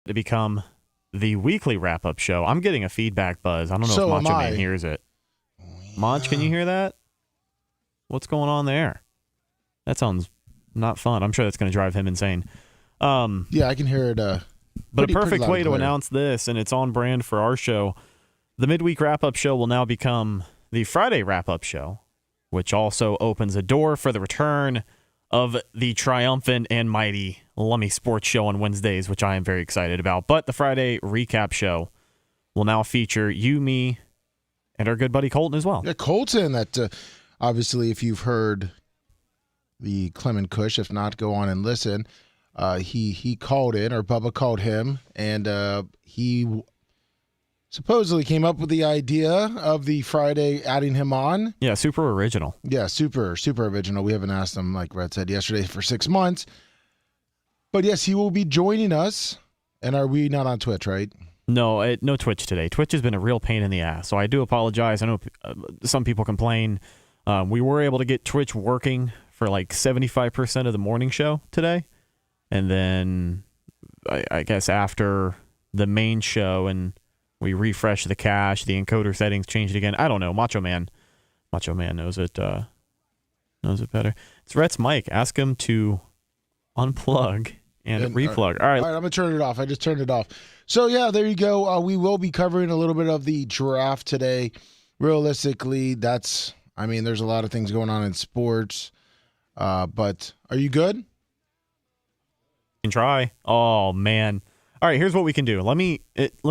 to become the weekly wrap-up show. I'm getting a feedback buzz. I don't know So if am Macho I. Man hears it. Yeah. Mach, can you hear that? What's going on there? That sounds not fun. I'm sure that's going to drive him insane. Yeah, I can hear it. But a perfect way to announce this, and it's on brand for our show, the midweek wrap-up show will now become the Friday wrap-up show, which also opens a door for the return of the triumphant and mighty Lummy Sports Show on Wednesdays, which I am very excited about. But the Friday recap show will now feature you, me, and our good buddy Colton as well. Yeah, Colton, that obviously if you've heard the Clement Kush, if not, go on and listen. He called in, or Bubba called him, and he supposedly came up with the idea of the Friday adding him on. Yeah, super original. Yeah, super original. We haven't asked him, like Red said yesterday, for 6 months. But yes, he will be joining us. And are we not on Twitch, right? No, no Twitch today. Twitch has been a real pain in the ass, so I do apologize. I know some people complain. We were able to get Twitch working for like 75% of the morning show today. And then I guess after the main show and we refresh the cache, the encoder settings changed again. I don't know. Macho Man knows it better. It's Rhett's mic. Ask him to unplug and replug. All right, I'm going to turn it off. I just turned it off. So, yeah, there you go. We will be covering a little bit of the draft today. Realistically, there's a lot of things going on in sports. But are you good? Can try. Oh, man. All right, here's what we can do. Let me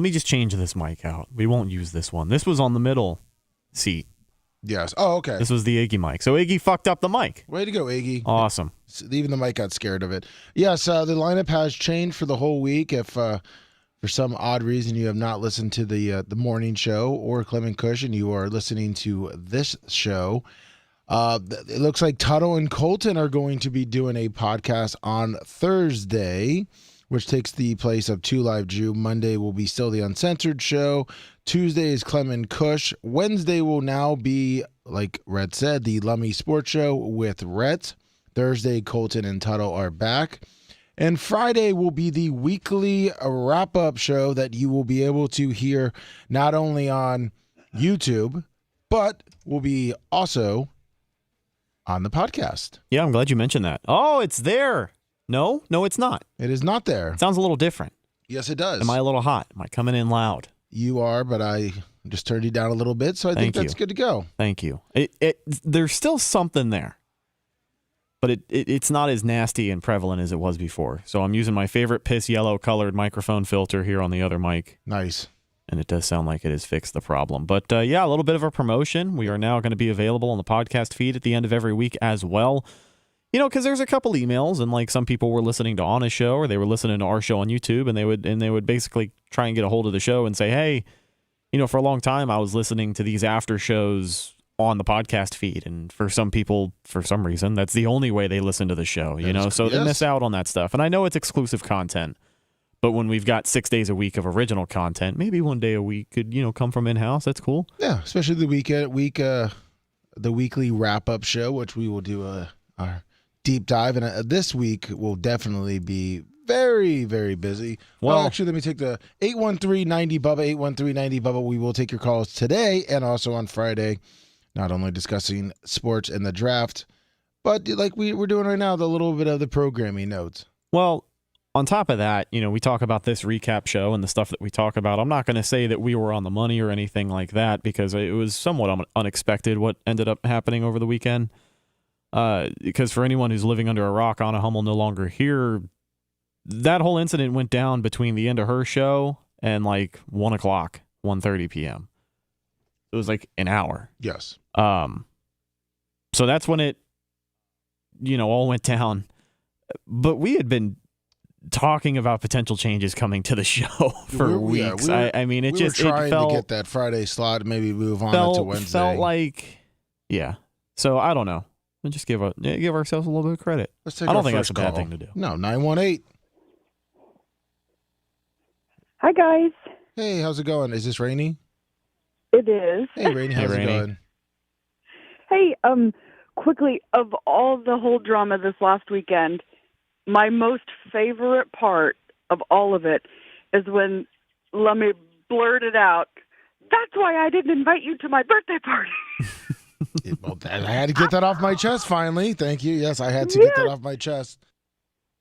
just change this mic out. We won't use this one. This was on the middle seat. Yes. Oh, okay. This was the Iggy mic. So Iggy fucked up the mic. Way to go, Iggy. Awesome. Even the mic got scared of it. Yes, the lineup has changed for the whole week. If for some odd reason you have not listened to the morning show or Clement Kush and you are listening to this show, it looks like Tuttle and Colton are going to be doing a podcast on Thursday, which takes the place of Two Live Jew. Monday will be still the Uncensored show. Tuesday is Clement Kush. Wednesday will now be, like Rhett said, the Lummy Sports Show with Rhett. Thursday, Colton and Tuttle are back. And Friday will be the weekly wrap-up show that you will be able to hear not only on YouTube, but will be also on the podcast. Yeah, I'm glad you mentioned that. Oh, it's there. No, it's not. It is not there. It sounds a little different. Yes, it does. Am I a little hot? Am I coming in loud? You are, but I just turned you down a little bit, so I think that's good to go. Thank you. There's still something there, but it's not as nasty and prevalent as it was before. So I'm using my favorite piss yellow colored microphone filter here on the other mic. Nice. And it does sound like it has fixed the problem. But yeah, a little bit of a promotion. We are now going to be available on the podcast feed at the end of every week as well. You know, because there's a couple emails, and like some people were listening to on a show, or they were listening to our show on YouTube, and they would basically try and get a hold of the show and say, hey, you know, for a long time I was listening to these after shows on the podcast feed, and for some people, for some reason, that's the only way they listen to the show. You know, so they miss out on that stuff. And I know it's exclusive content, but when we've got 6 days a week of original content, maybe one day a week could, you know, come from in-house. That's cool. Yeah, especially the weekly wrap-up show, which we will do our deep dive. And this week will definitely be very, very busy. Well, actually, let me take the 813-90-BUBBA, 813-90-BUBBA. We will take your calls today and also on Friday, not only discussing sports and the draft, but like we're doing right now, the little bit of the programming notes. Well, on top of that, you know, we talk about this recap show and the stuff that we talk about. I'm not going to say that we were on the money or anything like that, because it was somewhat unexpected what ended up happening over the weekend. Because for anyone who's living under a rock, Anna Hummel no longer here, that whole incident went down between the end of her show and like 1 o'clock, 1:30 p.m. It was like an hour. Yes. So that's when it, you know, all went down. But we had been talking about potential changes coming to the show for weeks. I mean, it trying felt, to get that Friday slot, maybe move on to Wednesday. Felt like, yeah. So I don't know. We'll just give ourselves a little bit of credit. Let's take I our don't think that's first a bad call. thing to do. No, 918. Hi, guys. Hey, how's it going? Is this Rainey? It is. Hey, Rainey, how's it going? Hey, quickly, of all the whole drama this last weekend, my most favorite part of all of it is when Lummy blurted out, "That's why I didn't invite you to my birthday party." Well, I had to get that off my chest finally. Thank you. Yes, I had to get that off my chest.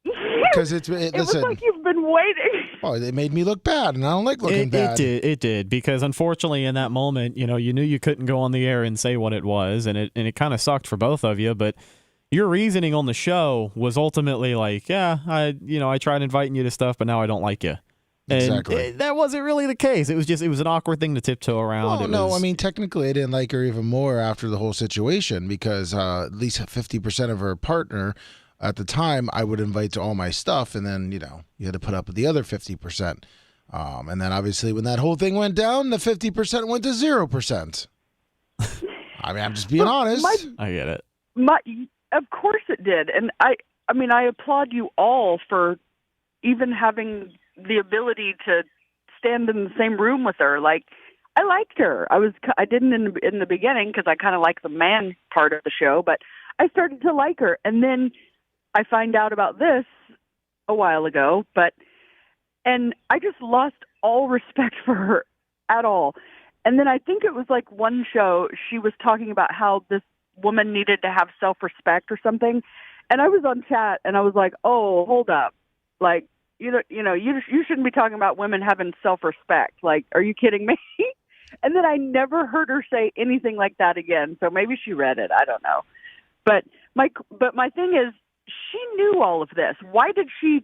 Because it was like you've been waiting. Oh, it made me look bad, and I don't like looking bad. It did, because unfortunately in that moment, you knew you couldn't go on the air and say what it was, and it kind of sucked for both of you, but your reasoning on the show was ultimately like, yeah, I tried inviting you to stuff, but now I don't like you. Exactly. And that wasn't really the case. It was an awkward thing to tiptoe around. Well, I mean, technically I didn't like her even more after the whole situation, because at least 50% of her partner at the time I would invite to all my stuff, and then, you had to put up with the other 50%. And then obviously when that whole thing went down, the 50% went to 0%. I mean, I'm just being honest. I get it. Of course it did. And I applaud you all for even having the ability to stand in the same room with her. Like, I liked her. I didn't in the beginning, because I kind of like the man part of the show, but I started to like her. And then I find out about this a while ago, and I just lost all respect for her at all. And then I think it was like one show, she was talking about how this woman needed to have self-respect or something. And I was on chat and I was like, oh, hold up. Like, you shouldn't be talking about women having self-respect. Like, are you kidding me? And then I never heard her say anything like that again. So maybe she read it. I don't know. But my thing is, she knew all of this. Why did she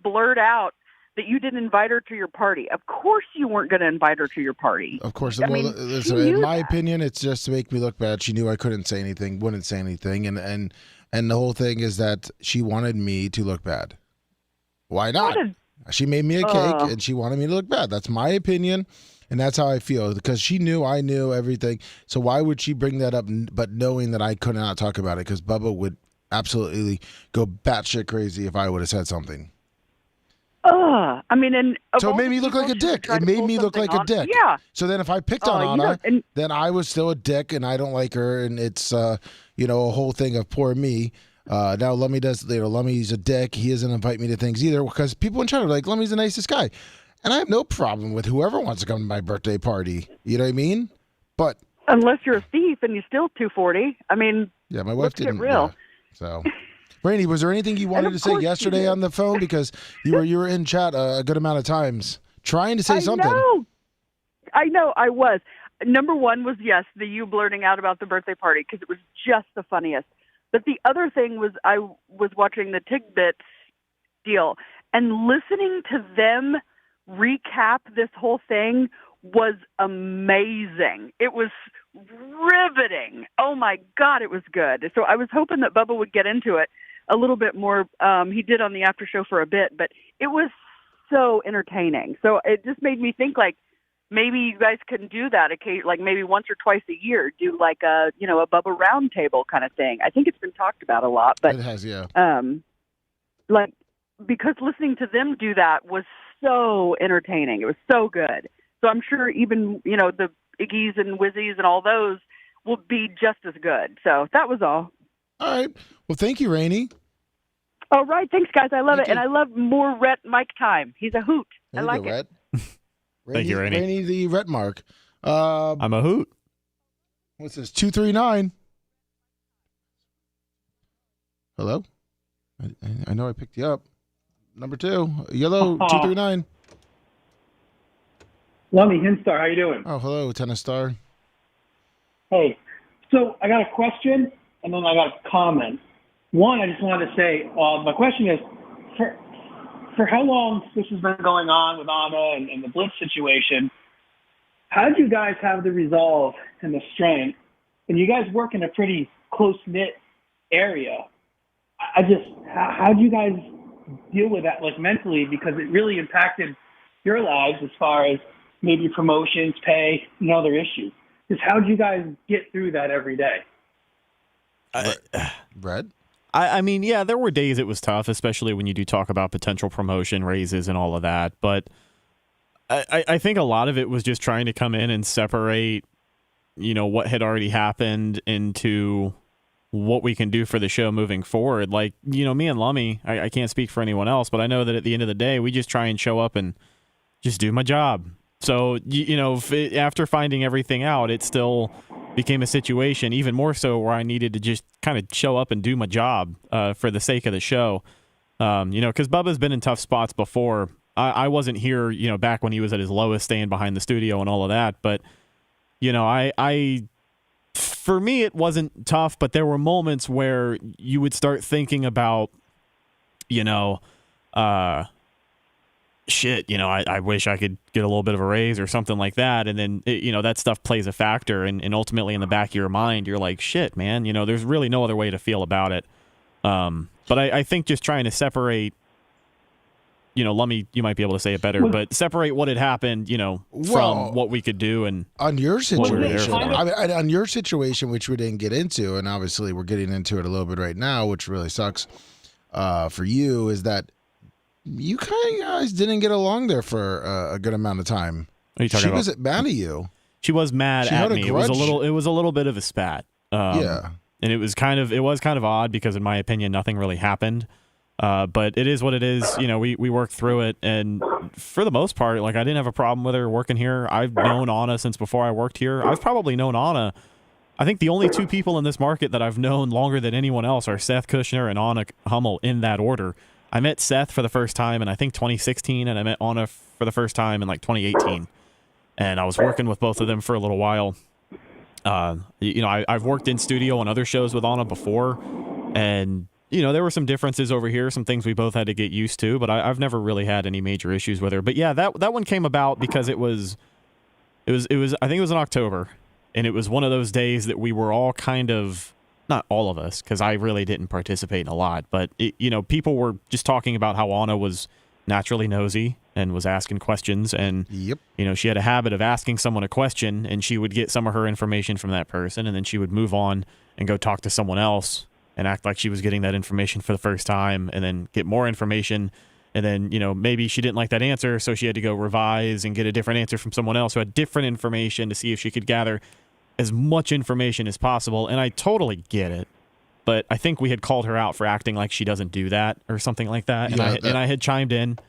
blurt out that you didn't invite her to your party? Of course you weren't going to invite her to your party. Of course. Listen, in my opinion, it's just to make me look bad. She knew I couldn't say anything, wouldn't say anything. And the whole thing is that she wanted me to look bad. Why not? She made me a cake and she wanted me to look bad. That's my opinion. And that's how I feel, because she knew I knew everything. So why would she bring that up, but knowing that I could not talk about it? Because Bubba would absolutely go batshit crazy if I would have said something. I mean, and so it made me look like a dick. It made me look like a dick. Yeah. So then if I picked on Anna, then I was still a dick, and I don't like her, and it's a whole thing of poor me. Now Lummy Lummy's a dick. He doesn't invite me to things either, because people in China are like, Lummy's the nicest guy. And I have no problem with whoever wants to come to my birthday party. You know what I mean? But unless you're a thief and you steal $240, I mean, yeah, my wife didn't. Get real. So, Rainey, was there anything you wanted to say yesterday on the phone? Because you were in chat a good amount of times trying to say something. I know. I was. Number one was, yes, you blurting out about the birthday party, because it was just the funniest. But the other thing was, I was watching the Tidbits deal, and listening to them recap this whole thing was amazing. It was riveting. Oh my God, it was good. So I was hoping that Bubba would get into it a little bit more. He did on the after show for a bit, but it was so entertaining. So it just made me think, like, maybe you guys can do that, like maybe once or twice a year, do like a Bubba roundtable kind of thing. I think it's been talked about a lot, but it has, yeah. Like, because listening to them do that was so entertaining. It was so good. So I'm sure even, the Iggy's and Wizzies and all those will be just as good. So that was all. All right. Well, thank you, Rainey. All right. Thanks, guys. I love it. And I love more Rhett Mike time. He's a hoot. I like it. Thank you, Rainey. Rainey the Rhett Mark. I'm a hoot. What's this? 239. Hello? I know I picked you up. Number 2. Yellow 239. Lummy Hinstar, how you doing? Oh, hello, Tennis Star. Hey, so I got a question and then I got a comment. One, I just wanted to say, my question is, for how long this has been going on with Anna and the Blitz situation, how did you guys have the resolve and the strength? And you guys work in a pretty close-knit area. How do you guys deal with that, like, mentally? Because it really impacted your lives as far as maybe promotions, pay, and other issues. Just how do you guys get through that every day? Brad? I mean, yeah, there were days it was tough, especially when you do talk about potential promotion raises and all of that. But I think a lot of it was just trying to come in and separate, what had already happened into what we can do for the show moving forward. Like, me and Lummy, I can't speak for anyone else, but I know that at the end of the day, we just try and show up and just do my job. So, after finding everything out, it still became a situation, even more so, where I needed to just kind of show up and do my job for the sake of the show. Because Bubba's been in tough spots before. I wasn't here, back when he was at his lowest, staying behind the studio and all of that. But, for me, it wasn't tough, but there were moments where you would start thinking about, I wish I could get a little bit of a raise or something like that. And then, that stuff plays a factor. And ultimately in the back of your mind, you're like, shit, man, there's really no other way to feel about it. But I think just trying to separate, Lummy, you might be able to say it better, but separate what had happened, from what we could do. And on your situation, Well, on your situation, which we didn't get into, and obviously we're getting into it a little bit right now, which really sucks for you, is that you guys didn't get along there for a good amount of time. What are you talking she about? was mad at you. She was mad She at had a me. It was grudge. a little bit of a spat. Yeah. And it was kind of odd because, in my opinion, nothing really happened. But it is what it is. We worked through it, and for the most part, I didn't have a problem with her working here. I've known Anna since before I worked here. I've probably known Anna. I think the only two people in this market that I've known longer than anyone else are Seth Kushner and Anna Hummel, in that order. I met Seth for the first time in, I think, 2016, and I met Anna for the first time in 2018. And I was working with both of them for a little while. I've worked in studio on other shows with Anna before, and there were some differences over here, some things we both had to get used to, but I've never really had any major issues with her. But yeah, that one came about because it was I think it was in October, and it was one of those days that we were all kind of, not all of us, because I really didn't participate in a lot, but people were just talking about how Anna was naturally nosy and was asking questions, and Yep. she had a habit of asking someone a question, and she would get some of her information from that person, and then she would move on and go talk to someone else and act like she was getting that information for the first time, and then get more information, and then maybe she didn't like that answer, so she had to go revise and get a different answer from someone else who had different information to see if she could gather as much information as possible. And I totally get it, but I think we had called her out for acting like she doesn't do that or something like that. And I had chimed in,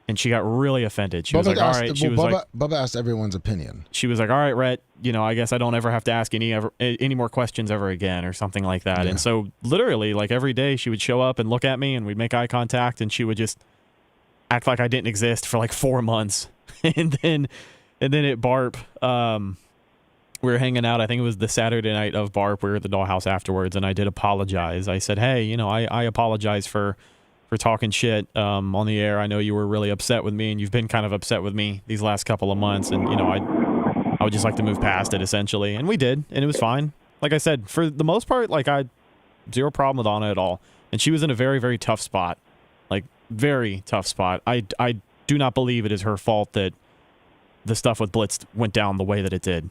and she got really offended. She was like, all right. Bubba asked everyone's opinion. She was like, all right, Rhett, I guess I don't ever have to ask any more questions ever again, or something like that. Yeah. And so literally, every day she would show up and look at me, and we'd make eye contact, and she would just act like I didn't exist for 4 months. and then at BARP, we were hanging out. I think it was the Saturday night of BARP. We were at the Dollhouse afterwards, and I did apologize. I said, hey, I apologize for talking shit on the air. I know you were really upset with me, and you've been kind of upset with me these last couple of months, and I would just like to move past it, essentially. And we did, and it was fine. Like I said, for the most part, I had zero problem with Anna at all. And she was in a very, very tough spot. Very tough spot. I do not believe it is her fault that the stuff with Blitz went down the way that it did,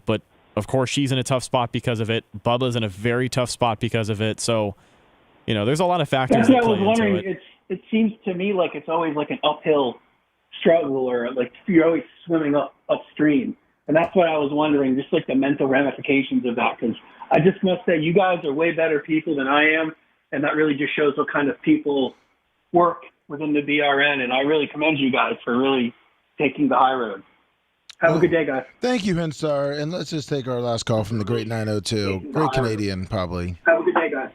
but of course she's in a tough spot because of it. Bubba's in a very tough spot because of it. So, there's a lot of factors That's what that I play was wondering. into it. It seems to me like it's always an uphill struggle, or you're always swimming upstream. And that's what I was wondering, just the mental ramifications of that. Because I just must say, you guys are way better people than I am, and that really just shows what kind of people work within the BRN. And I really commend you guys for really taking the high road. Have a good day, guys. Thank you, Henstar. And let's just take our last call from the Great 902. Great Canadian, probably. Have a good day, guys.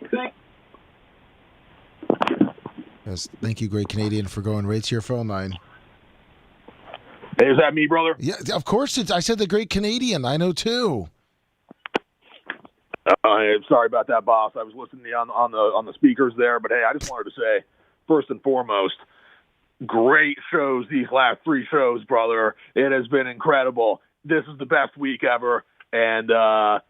Yes, thank you, Great Canadian, for going right to your phone line. Hey, is that me, brother? Yeah, of course. I said the Great Canadian 902. Sorry about that, boss. I was listening on the speakers there, but hey, I just wanted to say, first and foremost, great shows these last 3 shows, brother. It has been incredible. This is the best week ever, and I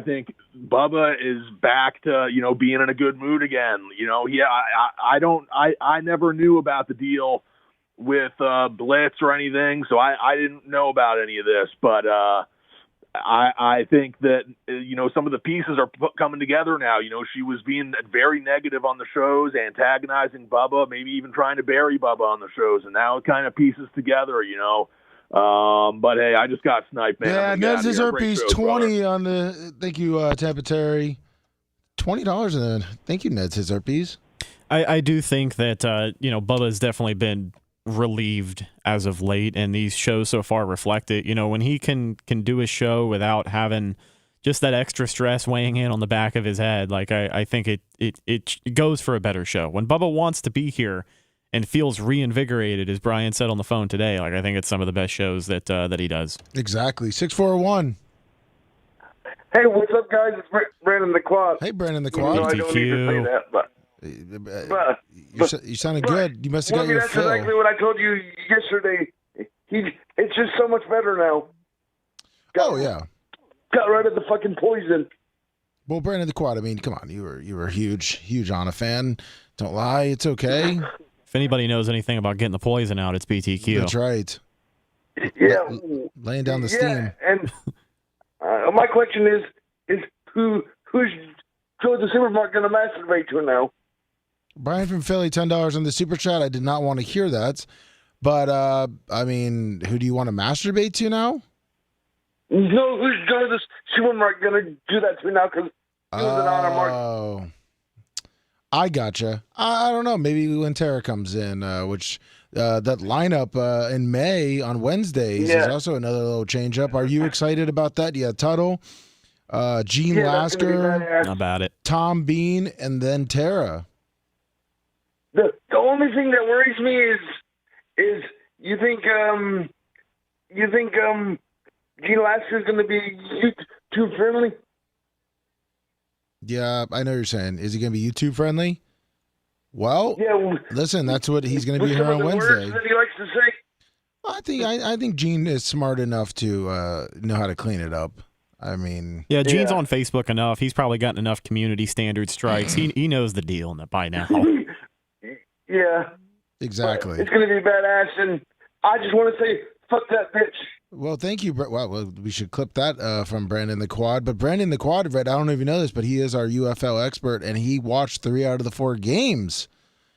think Bubba is back to being in a good mood again. I never knew about the deal with Blitz or anything, so I didn't know about any of this, but I think that some of the pieces are coming together now. She was being very negative on the shows, antagonizing Bubba, maybe even trying to bury Bubba on the shows, and now it kind of pieces together. But hey, I just got sniped, man. Yeah, Ned's his herpes 20 on the. Thank you, Tampa Terry. $20 and thank you, Ned's his herpes. I do think that Bubba's definitely been relieved as of late, and these shows so far reflect it. You know, when he can do a show without having just that extra stress weighing in on the back of his head, like I think it goes for a better show. When Bubba wants to be here and feels reinvigorated, as Brian said on the phone today, like I think it's some of the best shows that he does. Exactly. 641. Hey, what's up, guys? It's Brandon the Quad. Hey, Brandon the You know, Quad. I don't need to say that, but You sounded good. You must have got your that's fill. exactly what I told you yesterday. It's just so much better now. Yeah. Got rid of the fucking poison. Well, Brandon the Quad, I mean, come on. You were a huge Anna fan. Don't lie. It's okay. If anybody knows anything about getting the poison out, it's BTQ. That's right. Yeah. Laying down the steam. And my question is who's Joe the Supermarket going to masturbate to now? Brian from Philly, $10 on the super chat. I did not want to hear that. But, I mean, who do you want to masturbate to now? No, who's Joe the Supermarket going to do that to now? Because he was an honor mark. Oh. I gotcha. I don't know. Maybe when Tara comes in, which that lineup in May on Wednesdays is also another little change up. Are you excited about that? Yeah, Tuttle, Gene Lasker, about it, Tom Bean, and then Tara. The only thing that worries me is you think Gene Lasker is going to be YouTube friendly? Yeah, I know what you're saying. Is he going to be YouTube friendly? Well, listen, that's what he's going to be here on Wednesday. That he likes to say. I think Gene is smart enough to know how to clean it up. I mean, yeah, Gene's on Facebook enough. He's probably gotten enough community standard strikes. He knows the deal by now. Yeah, exactly. It's going to be badass, and I just want to say, fuck that bitch. Well, thank you. Well, we should clip that from Brandon the Quad. But Brandon the Quad, I don't know if you know this, but he is our UFL expert, and he watched 3 out of the 4 games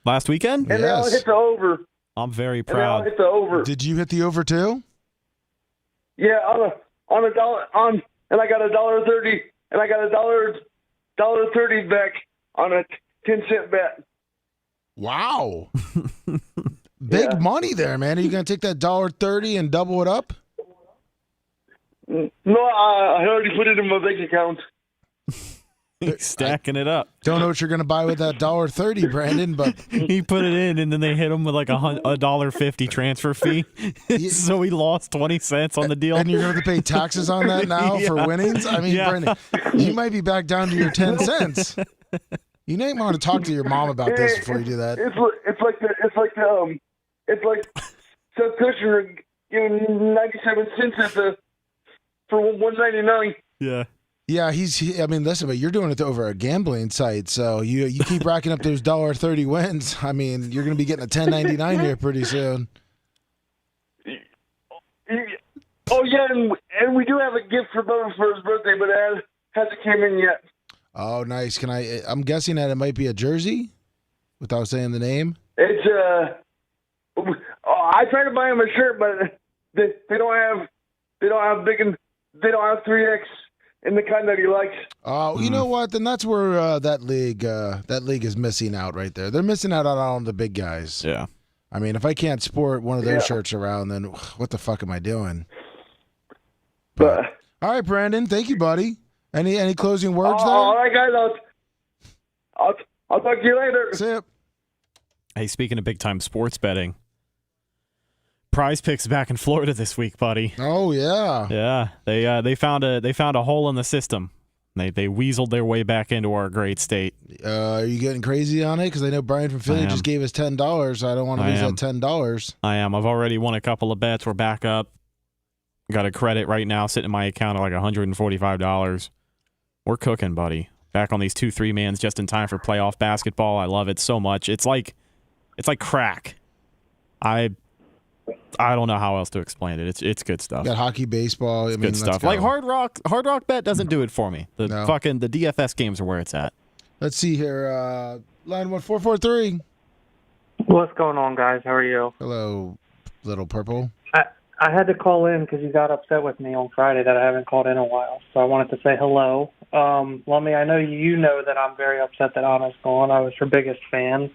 last weekend. And now hit the over. I'm very proud. And hit the over. Did you hit the over too? Yeah, on a dollar and I got $1.30, and I got $1.30 back on a 10-cent bet. Wow. Big money there, man. Are you going to take that $1.30 and double it up? No, I already put it in my bank account. He's stacking it up. Don't know what you're going to buy with that $1.30, Brandon, but he put it in, and then they hit him with like a $1.50 transfer fee. So he lost 20 cents on the deal. And you're going to have to pay taxes on that now for winnings? I mean, Brandon, you might be back down to your 10 cents. You might want to talk to your mom about this before you do that. It's like Seth Kushner giving 97 cents for $1.99. Yeah. Yeah, I mean, listen, but you're doing it over a gambling site, so you keep racking up those $1.30 wins. I mean, you're going to be getting a $10.99 here pretty soon. Oh yeah, and we do have a gift for Bubba for his birthday, but it hasn't came in yet. Oh, nice. I'm guessing that it might be a jersey, without saying the name. It's I tried to buy him a shirt, but they don't have 3X in the kind that he likes. Oh, you know what? Then that's where that league is missing out right there. They're missing out on all the big guys. Yeah. I mean, if I can't sport one of those shirts around, then what the fuck am I doing? But all right, Brandon. Thank you, buddy. Any closing words there? All right, guys. I'll talk to you later. See ya. Hey, speaking of big time sports betting, Prize Picks back in Florida this week, buddy. Oh yeah. Yeah. They found a hole in the system. They weaseled their way back into our great state. Are you getting crazy on it? Because I know Brian from Philly just gave us $10. So I don't want to lose that $10. I am. I've already won a couple of bets. We're back up. Got a credit right now sitting in my account at like $145. We're cooking, buddy. Back on these 2-3-mans just in time for playoff basketball. I love it so much. It's like crack. I don't know how else to explain it. It's good stuff. Got hockey, baseball. I mean, good stuff. Like Hard Rock Bet doesn't do it for me. The DFS games are where it's at. Let's see here. Line 1443. What's going on, guys? How are you? Hello, Little Purple. I had to call in because you got upset with me on Friday that I haven't called in a while. So I wanted to say hello. Lummy, I know you know that I'm very upset that Anna's gone. I was her biggest fan.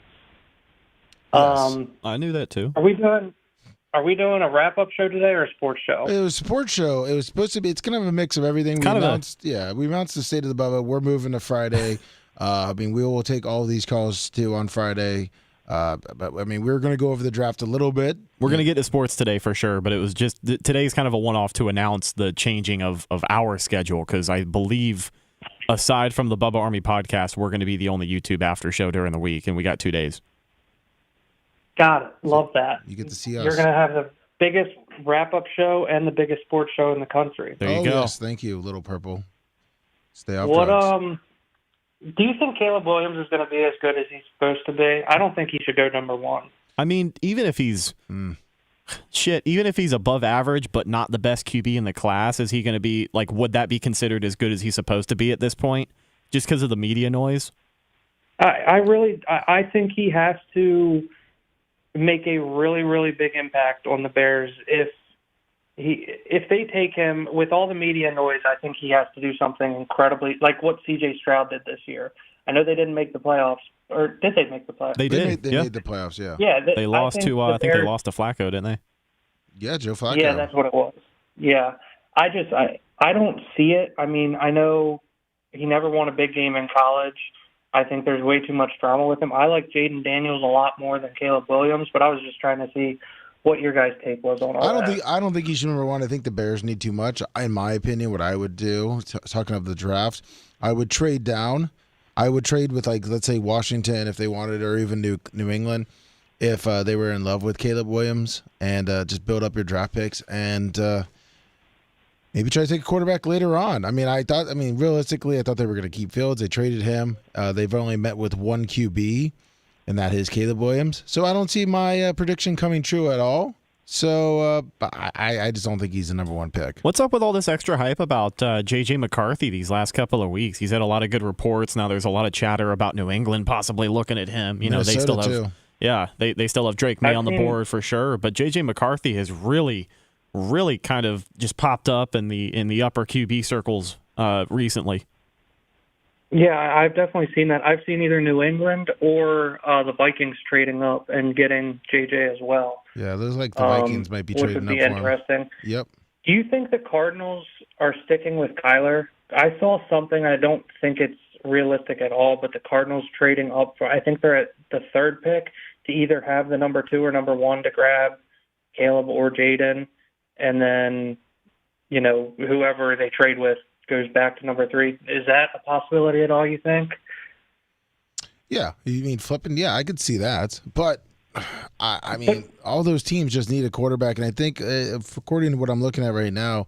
Yes. I knew that too. Are we doing a wrap-up show today or a sports show? It was a sports show. It was supposed to be. It's kind of a mix of everything. We announced the state of the Bubba. We're moving to Friday. We will take all of these calls too on Friday. But we're going to go over the draft a little bit. We're going to get to sports today for sure, but it was just today's kind of a one-off to announce the changing of our schedule, because I believe, aside from the Bubba Army podcast, we're going to be the only YouTube after show during the week, and we got 2 days. Got it. Love that. You get to see us. You're going to have the biggest wrap-up show and the biggest sports show in the country. There you go. Yes, thank you, Little Purple. Stay off drugs. Do you think Caleb Williams is going to be as good as he's supposed to be? I don't think he should go number one. I mean, even if he's even if he's above average but not the best QB in the class, is he going to be like? Would that be considered as good as he's supposed to be at this point, just because of the media noise? I think he has to make a really, really big impact on the Bears. If they take him with all the media noise, I think he has to do something incredibly like what C.J. Stroud did this year. I know they didn't make the playoffs, or did they make the playoffs? They did. They made the playoffs. Yeah. Yeah. They lost to. I think they lost to Flacco, didn't they? Yeah, Joe Flacco. Yeah, that's what it was. Yeah, I don't see it. I mean, I know he never won a big game in college. I think there's way too much drama with him. I like Jaden Daniels a lot more than Caleb Williams, but I was just trying to see what your guys' take was on all that. I don't think he should number one. I think the Bears need too much. In my opinion, what I would do, talking of the draft, I would trade down. I would trade with, like, let's say Washington if they wanted, or even New England if they were in love with Caleb Williams, and just build up your draft picks and maybe try to take a quarterback later on. Realistically, I thought they were going to keep Fields. They traded him. They've only met with one QB, and that is Caleb Williams. So I don't see my prediction coming true at all. So I just don't think he's the number one pick. What's up with all this extra hype about J.J. McCarthy these last couple of weeks? He's had a lot of good reports. Now there's a lot of chatter about New England possibly looking at him. Minnesota, they still have too. Yeah, they still have Drake May on the board for sure. But J.J. McCarthy has really kind of just popped up in the upper QB circles recently. Yeah, I've definitely seen that. I've seen either New England or the Vikings trading up and getting JJ as well. Yeah, those like the Vikings might be trading up for him. Which would be interesting. Yep. Do you think the Cardinals are sticking with Kyler? I saw something. I don't think it's realistic at all, but the Cardinals trading up for, I think they're at the third pick to either have the number 2 or number 1 to grab Caleb or Jaden, and then, whoever they trade with goes back to number 3. Is that a possibility at all, you think? Yeah. You mean flipping? Yeah, I could see that. But, all those teams just need a quarterback. And I think, according to what I'm looking at right now,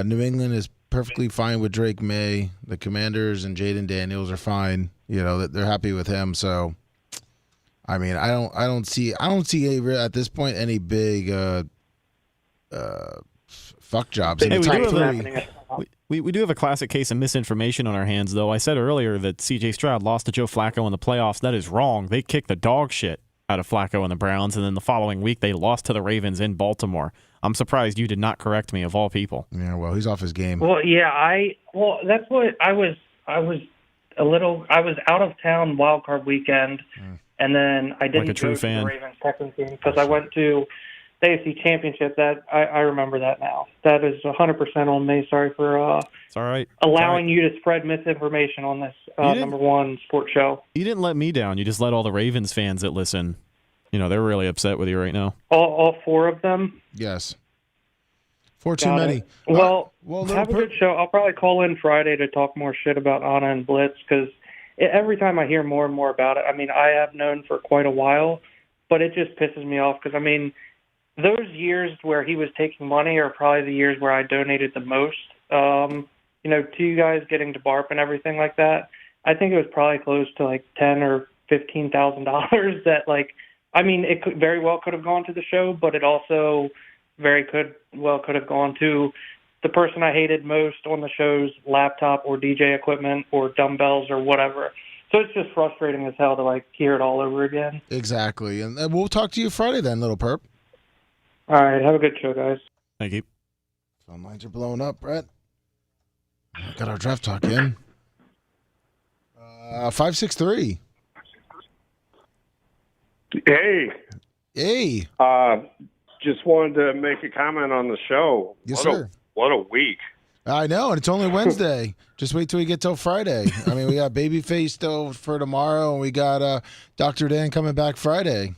New England is perfectly fine with Drake May. The Commanders and Jaden Daniels are fine. They're happy with him. So, I don't see at this point any big fuck jobs. Hey, we do have a classic case of misinformation on our hands, though. I said earlier that C.J. Stroud lost to Joe Flacco in the playoffs. That is wrong. They kicked the dog shit out of Flacco and the Browns, and then the following week they lost to the Ravens in Baltimore. I'm surprised you did not correct me, of all people. Yeah, well, he's off his game. Well, yeah, that's what I was out of town wild card weekend, and then I didn't go to the Ravens second team because I went to the AFC Championship. That I remember that now. That is 100% on me. Sorry for it's all right. Allowing you to spread misinformation on this number 1 sports show. You didn't let me down. You just let all the Ravens fans that listen. They're really upset with you right now. All 4 of them? Yes. 4 too many. Well, have a good show. I'll probably call in Friday to talk more shit about Anna and Blitz because every time I hear more and more about it, I have known for quite a while, but it just pisses me off because, those years where he was taking money are probably the years where I donated the most, to you guys getting to BARP and everything like that. I think it was probably close to like $10,000 or $15,000 that it could very well could have gone to the show, but it also could have gone to the person I hated most on the show's laptop or DJ equipment or dumbbells or whatever. So it's just frustrating as hell to hear it all over again. Exactly. And we'll talk to you Friday then, little perp. All right. Have a good show, guys. Thank you. Phone lines are blowing up, Brett. Got our draft talk in. 563. Hey. Hey. Just wanted to make a comment on the show. Yes, sir. What a week. I know, and it's only Wednesday. Just wait till we get till Friday. I mean, we got Babyface still for tomorrow, and we got Dr. Dan coming back Friday.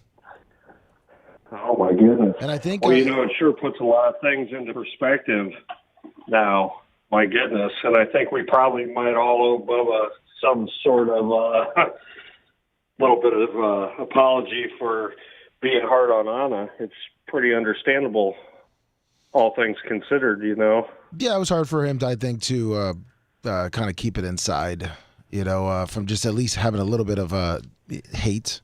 Oh, my goodness. And I think... Well, it sure puts a lot of things into perspective now. My goodness. And I think we probably might all owe Bubba some sort of little bit of apology for being hard on Anna. It's pretty understandable, all things considered, Yeah, it was hard for him, I think, to kind of keep it inside, from just at least having a little bit of hate.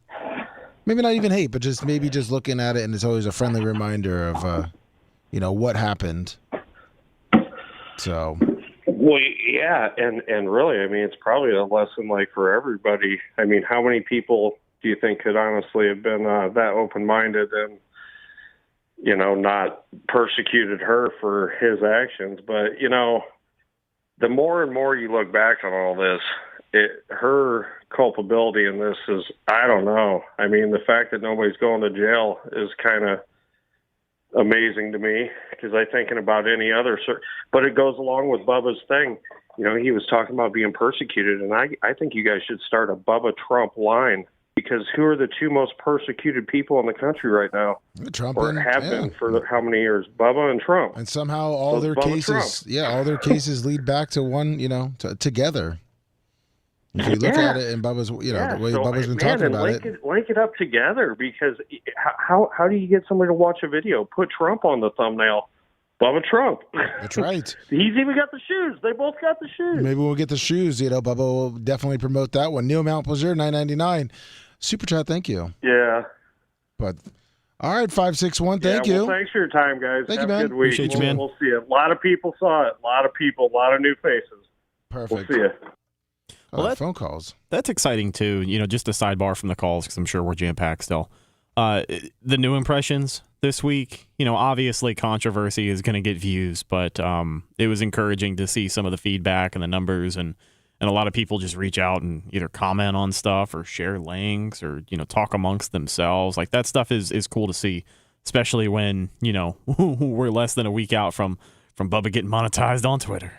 Maybe not even hate, but just looking at it, and it's always a friendly reminder of, what happened. So... Well, yeah, and really, I mean, it's probably a lesson for everybody. I mean, how many people do you think could honestly have been that open-minded and, not persecuted her for his actions? But, the more and more you look back on all this, her culpability in this is, I don't know. I mean, the fact that nobody's going to jail is kind of amazing to me, because I'm thinking about any other, but it goes along with Bubba's thing. He was talking about being persecuted, and I think you guys should start a Bubba Trump line, because who are the two most persecuted people in the country right now? Trump or have been for how many years? Bubba and Trump. And somehow all their cases lead back to one, together. If you look at it, and Bubba's, the way Bubba's been talking about it. Link it up together, because how do you get somebody to watch a video? Put Trump on the thumbnail. Bubba Trump. That's right. He's even got the shoes. They both got the shoes. Maybe we'll get the shoes. Bubba will definitely promote that one. Neil Mount Pleasure, $9.99. Super chat, thank you. Yeah. But, all right, 561, thank you. Well, thanks for your time, guys. Thank Have you, man. a good week. Appreciate you, man. We'll see you. A lot of people saw it. A lot of people. A lot of new faces. Perfect. We'll see you. Well, phone calls. That's exciting too. Just a sidebar from the calls, because I'm sure we're jam packed still. The new impressions this week. Obviously controversy is going to get views, but it was encouraging to see some of the feedback and the numbers, and a lot of people just reach out and either comment on stuff or share links or talk amongst themselves. Like, that stuff is cool to see, especially when we're less than a week out from Bubba getting monetized on Twitter.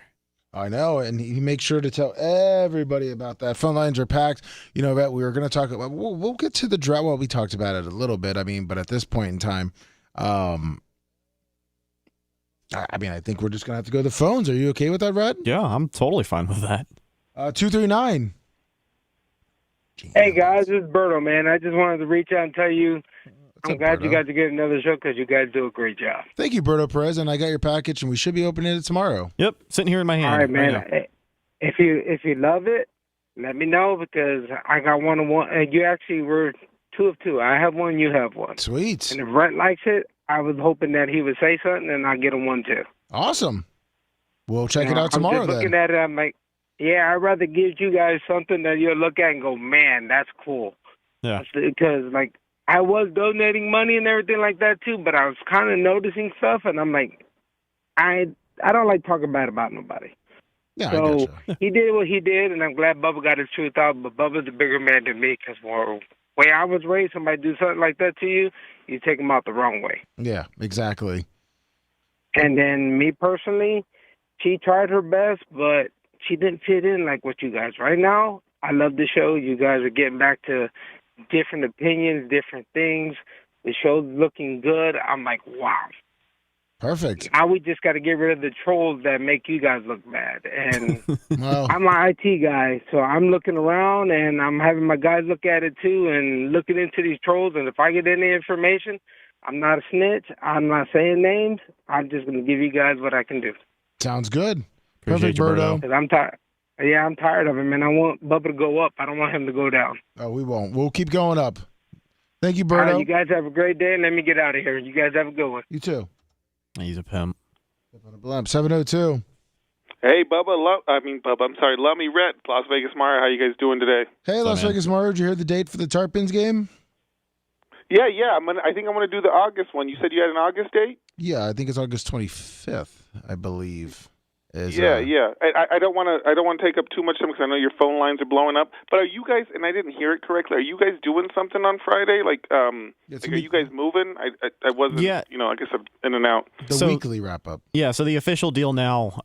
I know, and he makes sure to tell everybody about that. Phone lines are packed. That we were going to talk about. We'll get to the draft. Well, we talked about it a little bit. I mean, but at this point in time, I think we're just going to have to go to the phones. Are you okay with that, Red? Yeah, I'm totally fine with that. 239. Hey, guys, this is Berto, man. I just wanted to reach out and tell you What's I'm up, glad Berto? you got to get another show, because you guys do a great job. Thank you, Berto Perez, and I got your package, and we should be opening it tomorrow. Yep, sitting here in my hand. All right, man. Right If you love it, let me know, because I got one of one. And you actually were 2 of 2. I have one, you have one. Sweet. And if Brett likes it, I was hoping that he would say something, and I'll get him one too. Awesome. We'll check it out tomorrow. I'm just looking at it. I'm like, yeah, I'd rather give you guys something that you'll look at and go, man, that's cool. Yeah. Because I was donating money and everything like that too, but I was kind of noticing stuff, and I'm like, I don't like talking bad about nobody. Yeah, so I gotcha. he did what he did, and I'm glad Bubba got his truth out. But Bubba's a bigger man than me, because the way I was raised, somebody do something like that to you, you take them out the wrong way. Yeah, exactly. And then me personally, she tried her best, but she didn't fit in like what you guys. Right now, I love the show. You guys are getting back to different opinions, different things. The show's looking good. I'm like, wow. Perfect. Now we just got to get rid of the trolls that make you guys look bad. And Well, I'm an IT guy, so I'm looking around, and I'm having my guys look at it too and looking into these trolls. And if I get any information, I'm not a snitch. I'm not saying names. I'm just going to give you guys what I can do. sounds good. Appreciate Perfect, you, Berto. Berto. Because I'm tired. Yeah, I'm tired of him, and I want Bubba to go up. I don't want him to go down. Oh, we won't. We'll keep going up. Thank you, All Berto. right, you guys have a great day, and let me get out of here. You guys have a good one. You too. He's a pimp. 702. Hey, Bubba. I'm sorry, Lummy Rhett, Las Vegas Mara. How you guys doing today? Hey, Las man? Vegas Mario, did you hear the date for the Tarpons game? Yeah. I think I'm gonna do the August one. You said you had an August date? Yeah, I think it's August 25th, I believe. Yeah. I don't want to take up too much time because I know your phone lines are blowing up. But are you guys? And I didn't hear it correctly. Are you guys doing something on Friday? Like, are you guys moving? I wasn't. Yeah. I guess I'm in and out. The weekly wrap up. Yeah. So the official deal now.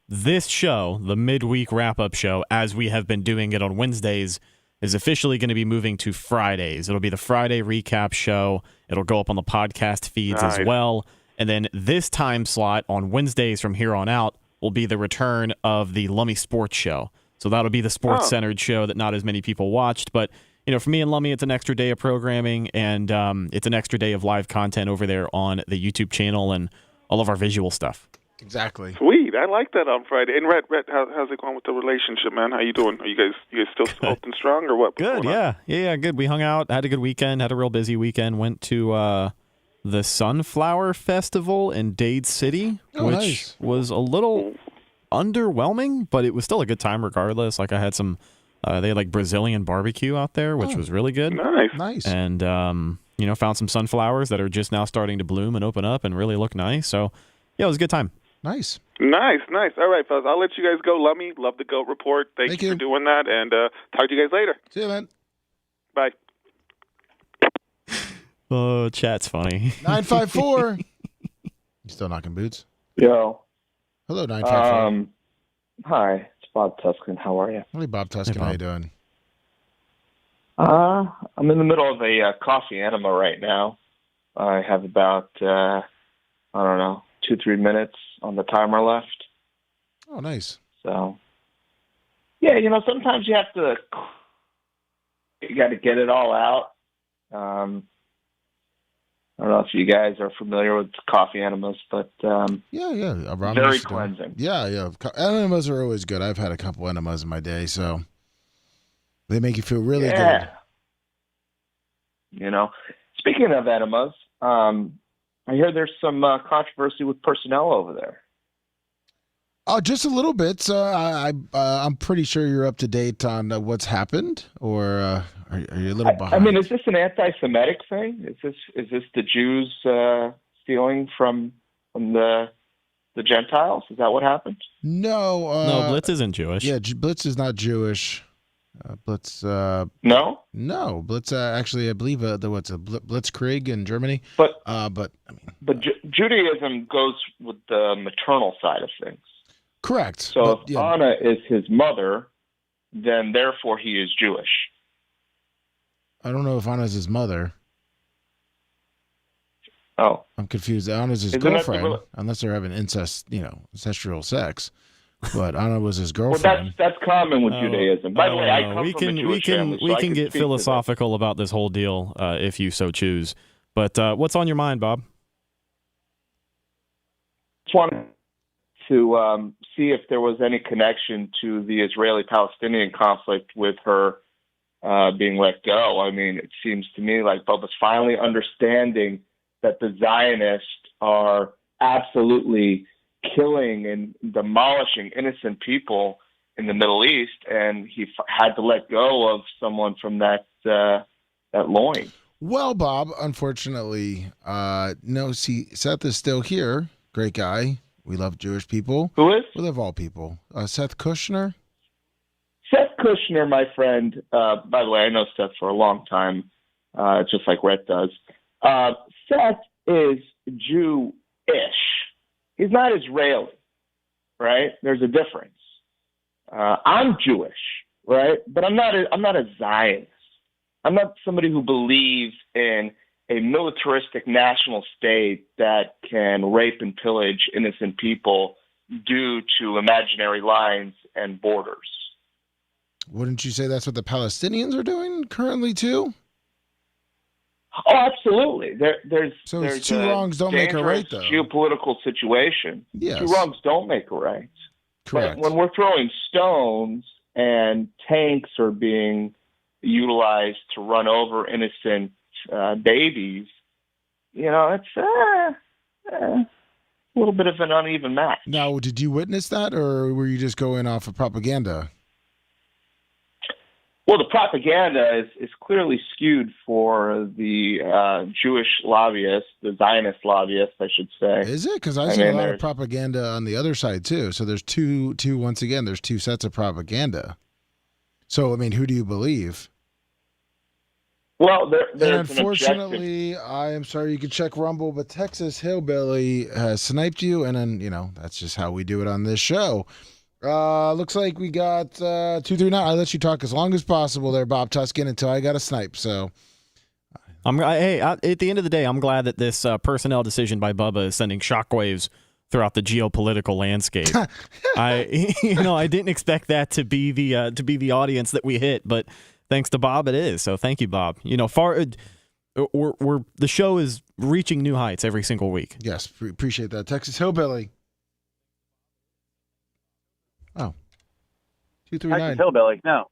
This show, the midweek wrap up show, as we have been doing it on Wednesdays, is officially going to be moving to Fridays. It'll be the Friday recap show. It'll go up on the podcast feeds as well. And then this time slot on Wednesdays from here on out will be the return of the Lummy Sports Show. So that'll be the sports-centered show that not as many people watched. But, for me and Lummy, it's an extra day of programming, and it's an extra day of live content over there on the YouTube channel and all of our visual stuff. Exactly. Sweet. I like that on Friday. And Rhett, how's it going with the relationship, man? How you doing? Are you guys still open strong or what? Good, yeah, good. We hung out, had a good weekend, had a real busy weekend, went to the Sunflower Festival in Dade City, which was a little underwhelming, but it was still a good time regardless. Like I had some, they had like Brazilian barbecue out there, which was really good. Nice. And, found some sunflowers that are just now starting to bloom and open up and really look nice. So, yeah, it was a good time. Nice. All right, fellas. I'll let you guys go. Lummy, love the GOAT report. Thank you for doing that, and talk to you guys later. See you, man. Bye. Oh, chat's funny. 954. You still knocking boots? Yo. Hello, 954. Hi, it's Bob Tuscan. How are you? Hey, Bob Tuscan. How you doing? I'm in the middle of a coffee enema right now. I have about, 2-3 minutes on the timer left. Oh, nice. So, yeah, sometimes you got to get it all out. I don't know if you guys are familiar with coffee enemas, but yeah, very cleansing. Yeah. Enemas are always good. I've had a couple enemas in my day, so they make you feel really good. Speaking of enemas, I hear there's some controversy with personnel over there. Oh, just a little bit. I'm pretty sure you're up to date on what's happened, or are you a little behind? I mean, is this an anti-Semitic thing? Is this the Jews stealing from the Gentiles? Is that what happened? No, Blitz isn't Jewish. Yeah, Blitz is not Jewish. Blitz. No, Blitz. Actually, I believe Blitzkrieg in Germany. But Judaism goes with the maternal side of things. Correct. So if Anna is his mother, then therefore he is Jewish. I don't know if Anna's his mother. Oh, I'm confused. Anna's his girlfriend, unless they're having ancestral sex. But Anna was his girlfriend. Well, that's common with Judaism. By the way, I come from a Jewish family, so we I can get philosophical about this whole deal if you so choose. But what's on your mind, Bob? Just wanted to see if there was any connection to the Israeli-Palestinian conflict with her being let go. I mean, it seems to me like Bubba's finally understanding that the Zionists are absolutely killing and demolishing innocent people in the Middle East, and he had to let go of someone from that loin. Well, Bob, unfortunately, no. See, Seth is still here. Great guy. We love Jewish people. Who is? We love all people. Seth Kushner. Seth Kushner, my friend. By the way, I know Seth for a long time, just like Rhett does. Seth is Jew-ish. He's not Israeli, right? There's a difference. I'm Jewish, right? But I'm not a Zionist. I'm not somebody who believes in a militaristic national state that can rape and pillage innocent people due to imaginary lines and borders. Wouldn't you say that's what the Palestinians are doing currently too? Oh, absolutely. There's two wrongs don't make a right, though. Geopolitical situation. Yes. Two wrongs don't make a right. Correct. But when we're throwing stones and tanks are being utilized to run over innocent babies, it's a little bit of an uneven match. Now, did you witness that, or were you just going off of propaganda? Well, the propaganda is clearly skewed for the Jewish lobbyists, the Zionist lobbyists, I should say. Is it? Because I've seen a lot of propaganda on the other side too. So there's once again, there's two sets of propaganda. So I mean, who do you believe? Well, there's and unfortunately, I am sorry. You can check Rumble, but Texas Hillbilly has sniped you, and then that's just how we do it on this show. Looks like we got 239. I let you talk as long as possible there, Bob Tuskin, until I got a snipe. So, at the end of the day, I'm glad that this personnel decision by Bubba is sending shockwaves throughout the geopolitical landscape. I didn't expect that to be the audience that we hit, but thanks to Bob, it is. So thank you, Bob. The show is reaching new heights every single week. Yes, appreciate that, Texas Hillbilly. Oh, 239. Texas Hillbilly. No.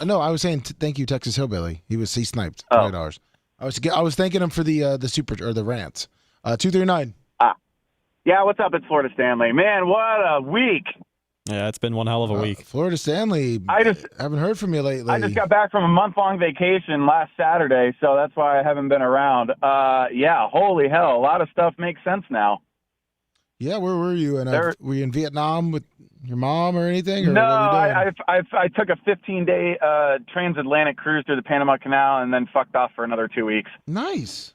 No, I was saying thank you, Texas Hillbilly. He sniped $20. I was thanking him for the super or the rants. 239. Yeah, what's up? It's Florida Stanley. Man, what a week. Yeah, it's been one hell of a week. Florida Stanley. I haven't heard from you lately. I just got back from a month-long vacation last Saturday, so that's why I haven't been around. Yeah, holy hell, a lot of stuff makes sense now. Yeah, where were you? Were you in Vietnam with your mom or anything? Or no, I took a 15-day transatlantic cruise through the Panama Canal and then fucked off for another 2 weeks. Nice.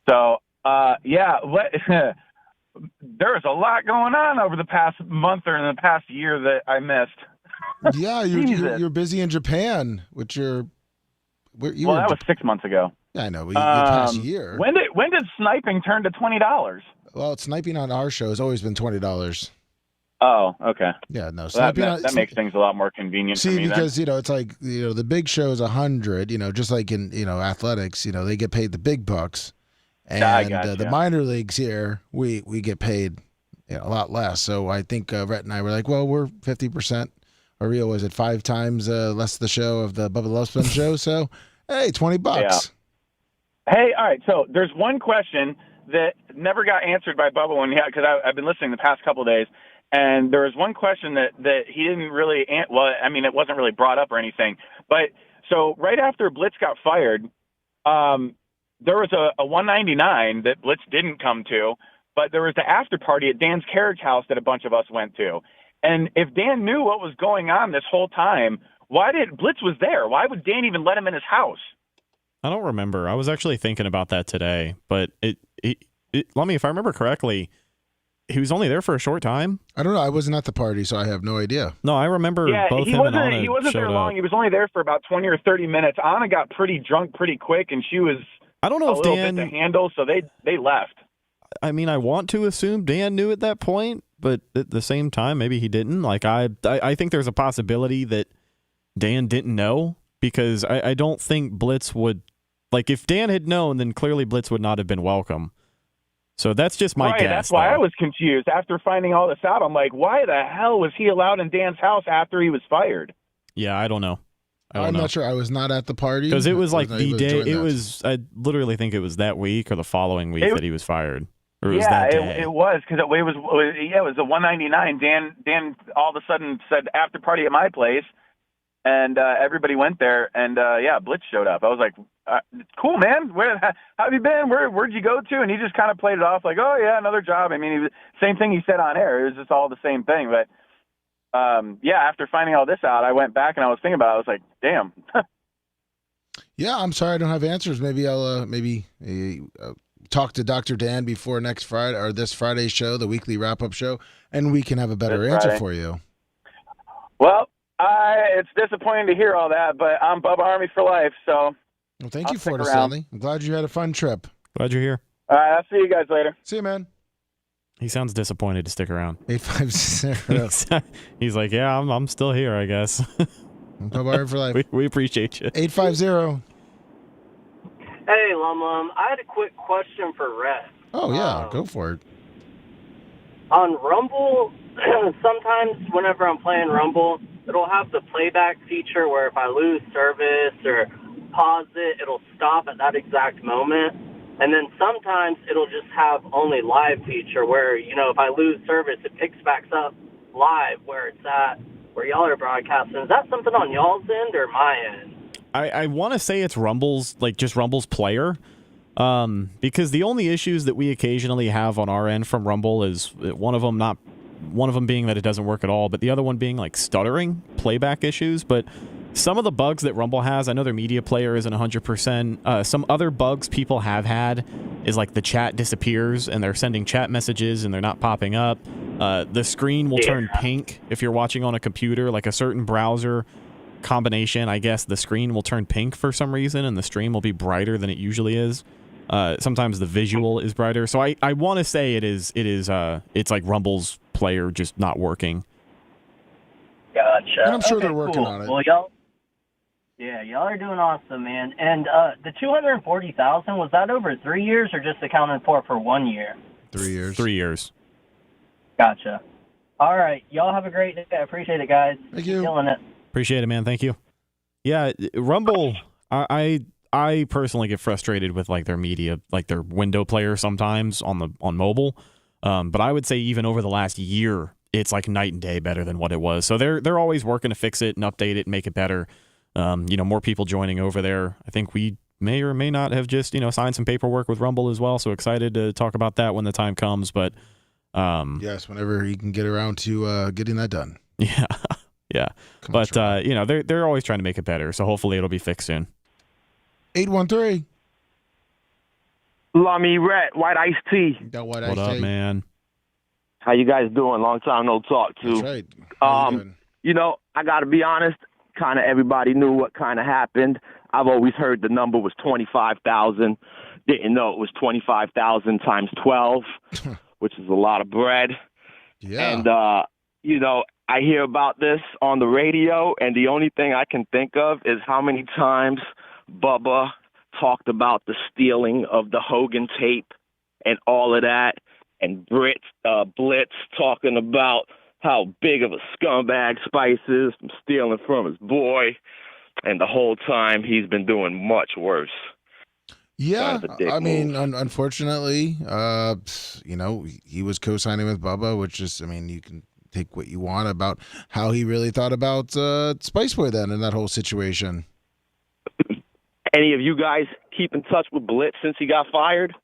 So, yeah, there's a lot going on over the past month or in the past year that I missed. Yeah, you're busy in Japan, which that was 6 months ago. Yeah, I know. But the past year. When did sniping turn to $20? Well, sniping on our show has always been $20. Oh, okay. Yeah, no. That makes things a lot more convenient for me. See, because it's like the big show is $100. Just like in athletics, they get paid the big bucks, and the minor leagues here we get paid a lot less. So I think Rhett and I were like, well, we're 50%. Or Rio was it 5 times less the show of the Bubba the Love Sponge show? So hey, $20. Yeah. Hey, all right. So there's one question that never got answered by Bubba because I've been listening the past couple of days, and there was one question that he didn't really it wasn't really brought up or anything. But so right after Blitz got fired, there was a 199 that Blitz didn't come to, but there was the after party at Dan's carriage house that a bunch of us went to. And if Dan knew what was going on this whole time, why did Blitz was there? Why would Dan even let him in his house? I don't remember. I was actually thinking about that today, but if I remember correctly, he was only there for a short time. I don't know. I wasn't at the party, so I have no idea. No, I remember both him and Anna. He wasn't there long. He was only there for about 20 or 30 minutes. Anna got pretty drunk pretty quick, and she was I don't know if Dan bit to handle, so they left. I mean, I want to assume Dan knew at that point, but at the same time, maybe he didn't. Like I think there's a possibility that Dan didn't know, because I don't think Blitz would. Like, if Dan had known, then clearly Blitz would not have been welcome. So that's just my guess. That's why I was confused. After finding all this out, I'm like, why the hell was he allowed in Dan's house after he was fired? Yeah, I don't know. I'm not sure. I was not at the party. Because it was like the day. I literally think it was that week or the following week that he was fired. Or it was that day. It was, because it was the 199. Dan all of a sudden said after party at my place, and everybody went there, and Blitz showed up. I was like, cool, man. How have you been? Where'd you go to? And he just kind of played it off like, oh yeah, another job. I mean, same thing he said on air. It was just all the same thing. But after finding all this out, I went back and I was thinking about it. I was like, damn. Yeah, I'm sorry I don't have answers. Maybe I'll talk to Dr. Dan before next Friday or this Friday's show, the weekly wrap-up show, and we can have a better answer for you. Well, it's disappointing to hear all that, but I'm Bubba Army for life, so. Well, thank you, Florida Stanley. I'm glad you had a fun trip. Glad you're here. All right, I'll see you guys later. See you, man. He sounds disappointed to stick around. 850. He's like, yeah, I'm still here, I guess. I'm Bubba Army for life. We appreciate you. 850. Hey, Lum. I had a quick question for Rhett. Oh, yeah. Go for it. On Rumble, sometimes whenever I'm playing Rumble, it'll have the playback feature where if I lose service or pause it, it'll stop at that exact moment. And then sometimes it'll just have only live feature where, if I lose service, it picks back up live where it's at where y'all are broadcasting. Is that something on y'all's end or my end? I want to say it's Rumble's, like just Rumble's player. Because the only issues that we occasionally have on our end from Rumble is one of them being that it doesn't work at all, but the other one being like stuttering playback issues. But some of the bugs that Rumble has, I know their media player isn't 100%. Some other bugs people have had is like the chat disappears and they're sending chat messages and they're not popping up. The screen will turn pink if you're watching on a computer, like a certain browser combination. I guess the screen will turn pink for some reason and the stream will be brighter than it usually is. Sometimes the visual is brighter. So I want to say it's like Rumble's player just not working. Gotcha. And I'm sure they're working on it. Well, y'all are doing awesome, man. And the 240,000, was that over 3 years or just accounted for 1 year? 3 years. 3 years. Gotcha. All right. Y'all have a great day. I appreciate it, guys. Thank you. Killing it. Appreciate it, man. Thank you. Yeah, Rumble, I personally get frustrated with like their media, like their window player sometimes on mobile. But I would say even over the last year, it's like night and day better than what it was. So they're always working to fix it and update it and make it better. More people joining over there. I think we may or may not have just, signed some paperwork with Rumble as well. So excited to talk about that when the time comes. But yes, whenever you can get around to getting that done. Yeah. Yeah. But they're always trying to make it better. So hopefully it'll be fixed soon. 813. Lummy Rat, White Iced Tea. What up, man? How you guys doing? Long time no talk, too. That's right. How you doing? I got to be honest, kind of everybody knew what kind of happened. I've always heard the number was 25,000. Didn't know it was 25,000 times 12, which is a lot of bread. Yeah. And, I hear about this on the radio, and the only thing I can think of is how many times Bubba talked about the stealing of the Hogan tape and all of that, and Blitz talking about how big of a scumbag Spice is from stealing from his boy, and the whole time he's been doing much worse. Yeah, I mean, unfortunately, he was co-signing with Bubba, which is, you can take what you want about how he really thought about Spice Boy then in that whole situation. Any of you guys keep in touch with Blitz since he got fired?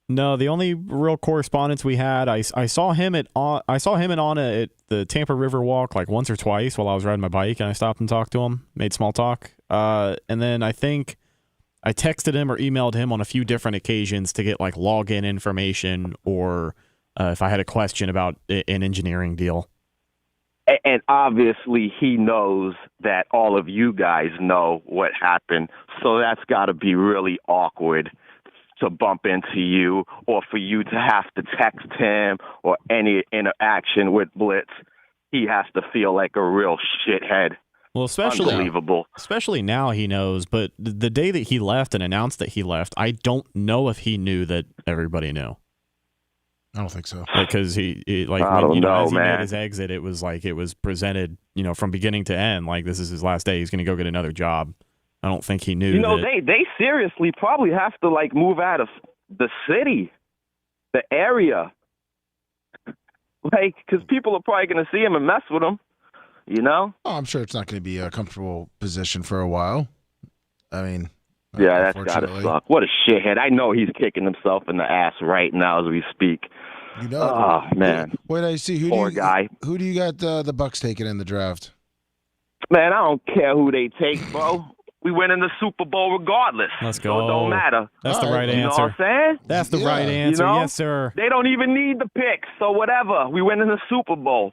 No, the only real correspondence we had, I saw him and Anna at the Tampa River Walk like once or twice while I was riding my bike, and I stopped and talked to him, made small talk. And then I think I texted him or emailed him on a few different occasions to get like login information or if I had a question about an engineering deal. And obviously he knows that all of you guys know what happened, so that's got to be really awkward to bump into you or for you to have to text him or any interaction with Blitz. He has to feel like a real shithead. Well, especially now he knows, but the day that he left and announced that he left, I don't know if he knew that everybody knew. I don't think so. Because as he made his exit, it was like it was presented, from beginning to end, like this is his last day. He's going to go get another job. I don't think he knew. They seriously probably have to like move out of the city, the area, like because people are probably going to see him and mess with him. Oh, I'm sure it's not going to be a comfortable position for a while. Yeah, that's got to suck. What a shithead. I know he's kicking himself in the ass right now as we speak. Oh, man. Wait, I see. Poor guy. Who do you got the Bucks taking in the draft? Man, I don't care who they take, bro. We win in the Super Bowl regardless. Let's go. So it don't matter. That's the right answer. You know what I'm saying? That's the right answer. Yes, sir. They don't even need the picks, so whatever. We win in the Super Bowl.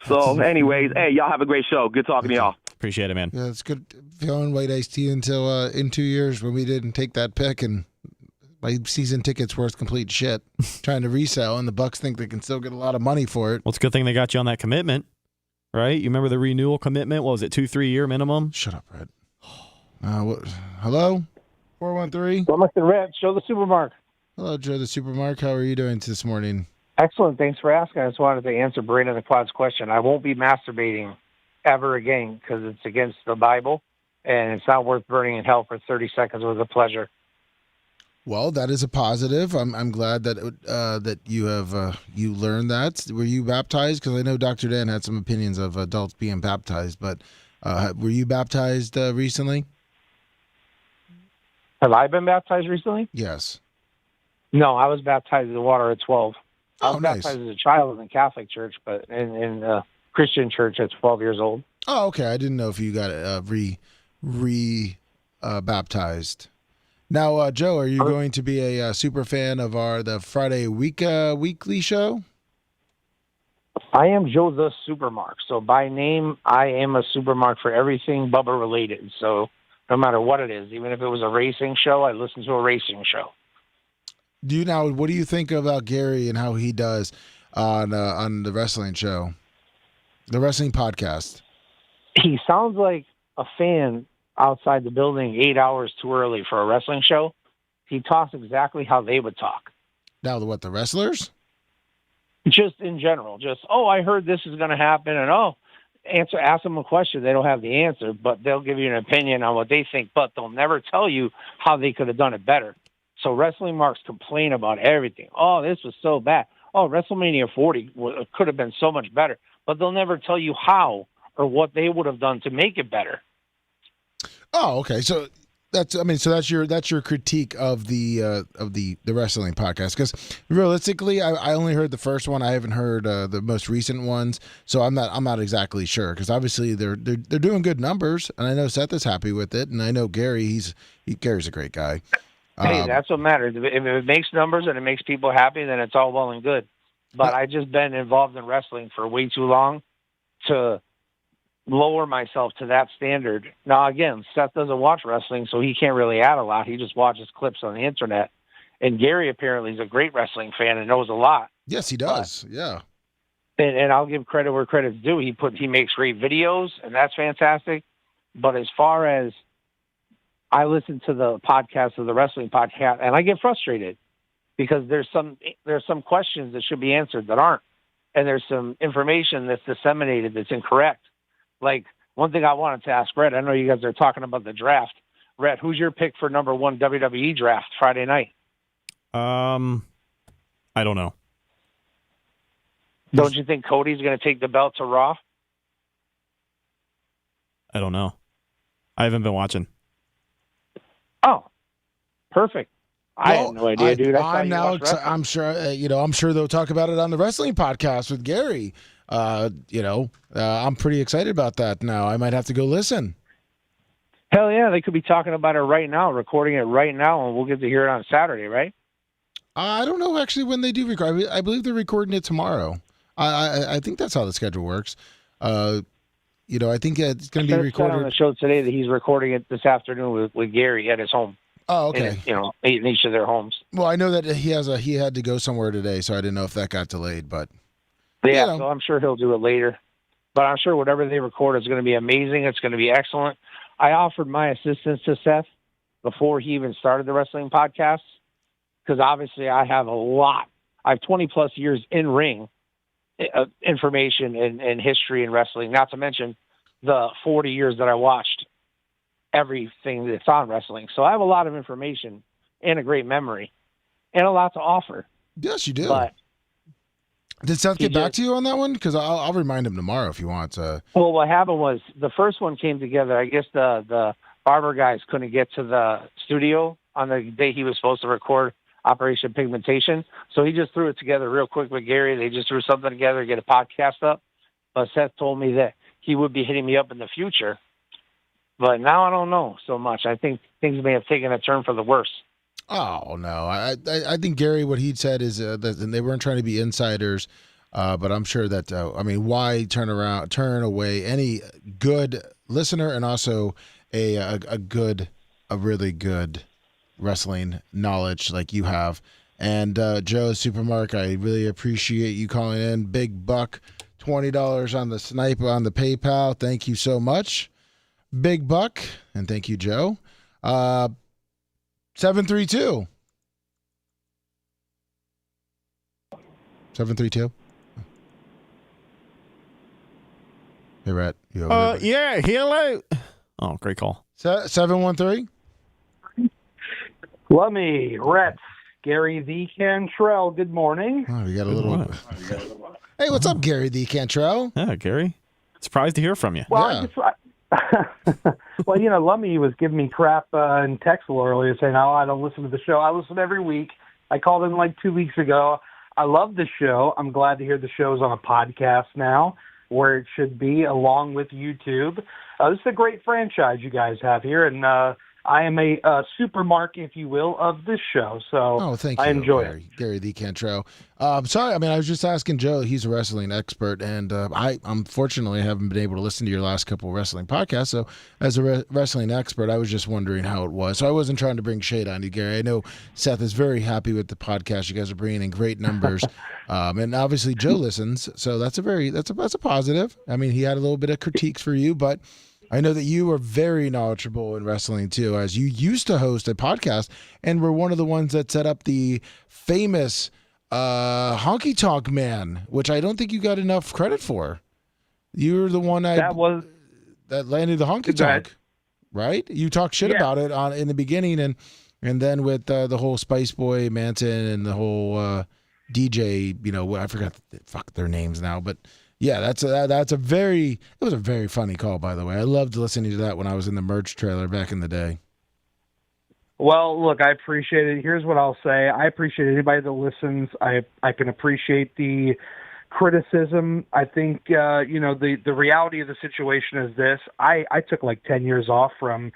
So, anyways, hey, y'all have a great show. Good talking to y'all. Appreciate it, man. Yeah, it's good feeling White Iced Tea until in 2 years when we didn't take that pick and my season ticket's worth complete shit trying to resell, and the Bucks think they can still get a lot of money for it. Well, it's a good thing they got you on that commitment, right? You remember the renewal commitment? What was it, 2-3 year minimum? Shut up, Red. Hello? 413? Well, Mr. Red, show the Supermark. Hello, Joe the Supermark. How are you doing this morning? Excellent. Thanks for asking. I just wanted to answer Brandon the Quad's question. I won't be masturbating ever again because it's against the Bible, and it's not worth burning in hell for 30 seconds with a pleasure. Well, that is a positive. I'm glad that that you have you learned that. Were you baptized? Because I know Dr. Dan had some opinions of adults being baptized, but were you baptized recently? Have I been baptized recently? Yes. No, I was baptized in the water at 12. I was nice. baptized as a child in the Catholic Church, but in Christian church at 12 years old. Oh, okay. I didn't know if you got baptized. Now, Joe, are you going to be a super fan of the Friday weekly show? I am Joe the Supermark. So by name, I am a supermark for everything Bubba related. So no matter what it is, even if it was a racing show, I listen to a racing show. What do you think about Gary and how he does on the wrestling show, the wrestling podcast? He sounds like a fan outside the building 8 hours too early for a wrestling show. He talks exactly how they would talk. Now, the wrestlers? Just in general, I heard this is going to happen, and ask them a question. They don't have the answer, but they'll give you an opinion on what they think, but they'll never tell you how they could have done it better. So wrestling marks complain about everything. Oh, this was so bad. Oh, WrestleMania 40 could have been so much better, but they'll never tell you how or what they would have done to make it better. Oh, okay. So that's your critique of the wrestling podcast, because realistically, I only heard the first one. I haven't heard the most recent ones, so I'm not exactly sure, because obviously they're doing good numbers, and I know Seth is happy with it, and I know Gary Gary's a great guy. Hey, that's what matters. If it makes numbers and it makes people happy, then it's all well and good. But I just been involved in wrestling for way too long to lower myself to that standard. Now, again, Seth doesn't watch wrestling, so he can't really add a lot. He just watches clips on the internet. And Gary apparently is a great wrestling fan and knows a lot. Yes, he does. Yeah. And I'll give credit where credit's due. He makes great videos, and that's fantastic. But as far as I listen to the podcast of the wrestling podcast, and I get frustrated because there's some questions that should be answered that aren't, and there's some information that's disseminated that's incorrect. Like, one thing I wanted to ask Rhett, I know you guys are talking about the draft. Rhett, who's your pick for number 1 WWE draft Friday night? I don't know. Don't you think Cody's going to take the belt to Raw? I don't know. I haven't been watching. Oh, perfect. I had no idea, dude. I'm sure. I'm sure they'll talk about it on the wrestling podcast with Gary. I'm pretty excited about that now. I might have to go listen. Hell yeah, they could be talking about it right now, recording it right now, and we'll get to hear it on Saturday, right? I don't know actually when they do record. I believe they're recording it tomorrow. I think that's how the schedule works. I think it's going to be recorded on the show today that he's recording it this afternoon with Gary at his home. Oh, okay. In each of their homes. Well, I know that he had to go somewhere today, so I didn't know if that got delayed, but yeah, so I'm sure he'll do it later. But I'm sure whatever they record is going to be amazing. It's going to be excellent. I offered my assistance to Seth before he even started the wrestling podcast, because obviously I have a lot. I have 20 plus years in ring information and history in wrestling, not to mention the 40 years that I watched everything that's on wrestling. So I have a lot of information and a great memory and a lot to offer. Yes, you do. But did Seth get back to you on that one? Because I'll remind him tomorrow if you want. Well, what happened was the first one came together. I guess the barber guys couldn't get to the studio on the day he was supposed to record Operation Pigmentation. So he just threw it together real quick with Gary. They just threw something together to get a podcast up. But Seth told me that he would be hitting me up in the future. But now I don't know so much. I think things may have taken a turn for the worse. Oh, no. I think Gary, what he said is that they weren't trying to be insiders, but I'm sure that, why turn away any good listener and also a really good wrestling knowledge like you have. And Joe Supermark, I really appreciate you calling in. Big buck, $20 on the snipe on the PayPal. Thank you so much. Big buck, and thank you, Joe. 732. 732. Hey, Rhett. You over there? Yeah, hello. Oh, great call. 713. Lummy, Rhett, Gary the Cantrell, good morning. Oh, we got a little. Hey, what's up, Gary the Cantrell? Yeah, Gary. Surprised to hear from you. Well, well, Lummy was giving me crap in text a little earlier saying, I don't listen to the show. I listen every week. I called in like 2 weeks ago. I love the show. I'm glad to hear the show's on a podcast now, where it should be, along with YouTube. This is a great franchise you guys have here, and I am a supermark, if you will, of this show. So thank you, I enjoy Gary, it. Gary the Cantrell. Sorry, I was just asking Joe. He's a wrestling expert, and I unfortunately haven't been able to listen to your last couple of wrestling podcasts. So as a wrestling expert, I was just wondering how it was. So I wasn't trying to bring shade on you, Gary. I know Seth is very happy with the podcast. You guys are bringing in great numbers, and obviously Joe listens. So that's a positive. I mean, he had a little bit of critiques for you, but I know that you are very knowledgeable in wrestling too, as you used to host a podcast and were one of the ones that set up the famous Honky Tonk Man, which I don't think you got enough credit for. You were the one that landed the Honky Tonk, right? You talked shit about it in the beginning, and then with the whole Spice Boy Manson and the whole DJ, I forgot their names now, but. Yeah, it was a very funny call, by the way. I loved listening to that when I was in the merch trailer back in the day. Well, look, I appreciate it. Here's what I'll say. I appreciate anybody that listens. I can appreciate the criticism. I think, the reality of the situation is this. I took like 10 years off from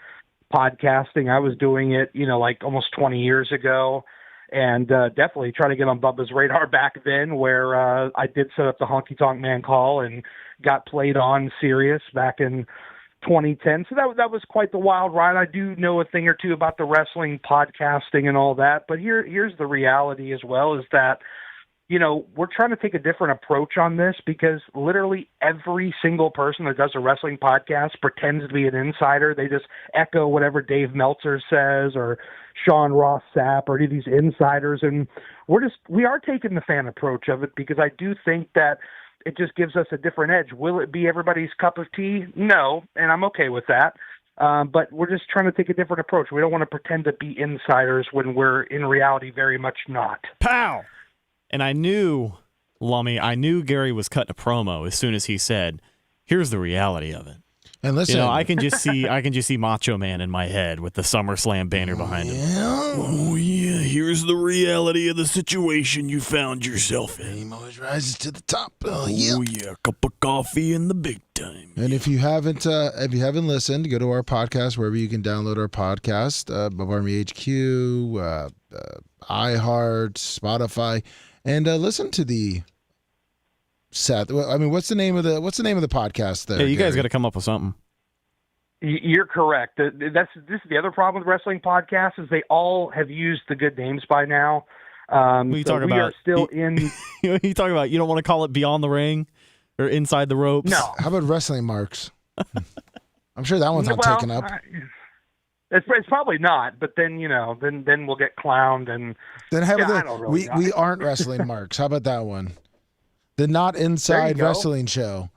podcasting. I was doing it, like almost 20 years ago. And definitely try to get on Bubba's radar back then, where I did set up the Honky Tonk Man call and got played on Sirius back in 2010. So that was quite the wild ride. I do know a thing or two about the wrestling podcasting and all that. But here's the reality as well, is that, we're trying to take a different approach on this, because literally every single person that does a wrestling podcast pretends to be an insider. They just echo whatever Dave Meltzer says or Sean Ross Sapp or any of these insiders. And we are taking the fan approach of it, because I do think that it just gives us a different edge. Will it be everybody's cup of tea? No, and I'm okay with that. But we're just trying to take a different approach. We don't want to pretend to be insiders when we're in reality very much not. Pow! And I knew Gary was cutting a promo as soon as he said, "Here's the reality of it." And listen, I can just see Macho Man in my head with the SummerSlam banner behind him. Oh yeah, here's the reality of the situation you found yourself in. He always rises to the top. Oh yeah, cup of coffee in the big time. And if you haven't listened, go to our podcast wherever you can download our podcast, Bubba Army HQ, iHeart, Spotify, and listen to the Seth. I mean, what's the name of the podcast there? Yeah, you guys Gary? got to come up with something. You're correct. This is the other problem with wrestling podcasts, is they all have used the good names by now. What are you talking about? We are still in. You talking about? You don't want to call it Beyond the Ring or Inside the Ropes? No. How about Wrestling Marks? I'm sure that one's not taken up. It's probably not, but then then we'll get clowned and. Then we aren't Wrestling Marks. How about that one? The Not Inside Wrestling Show.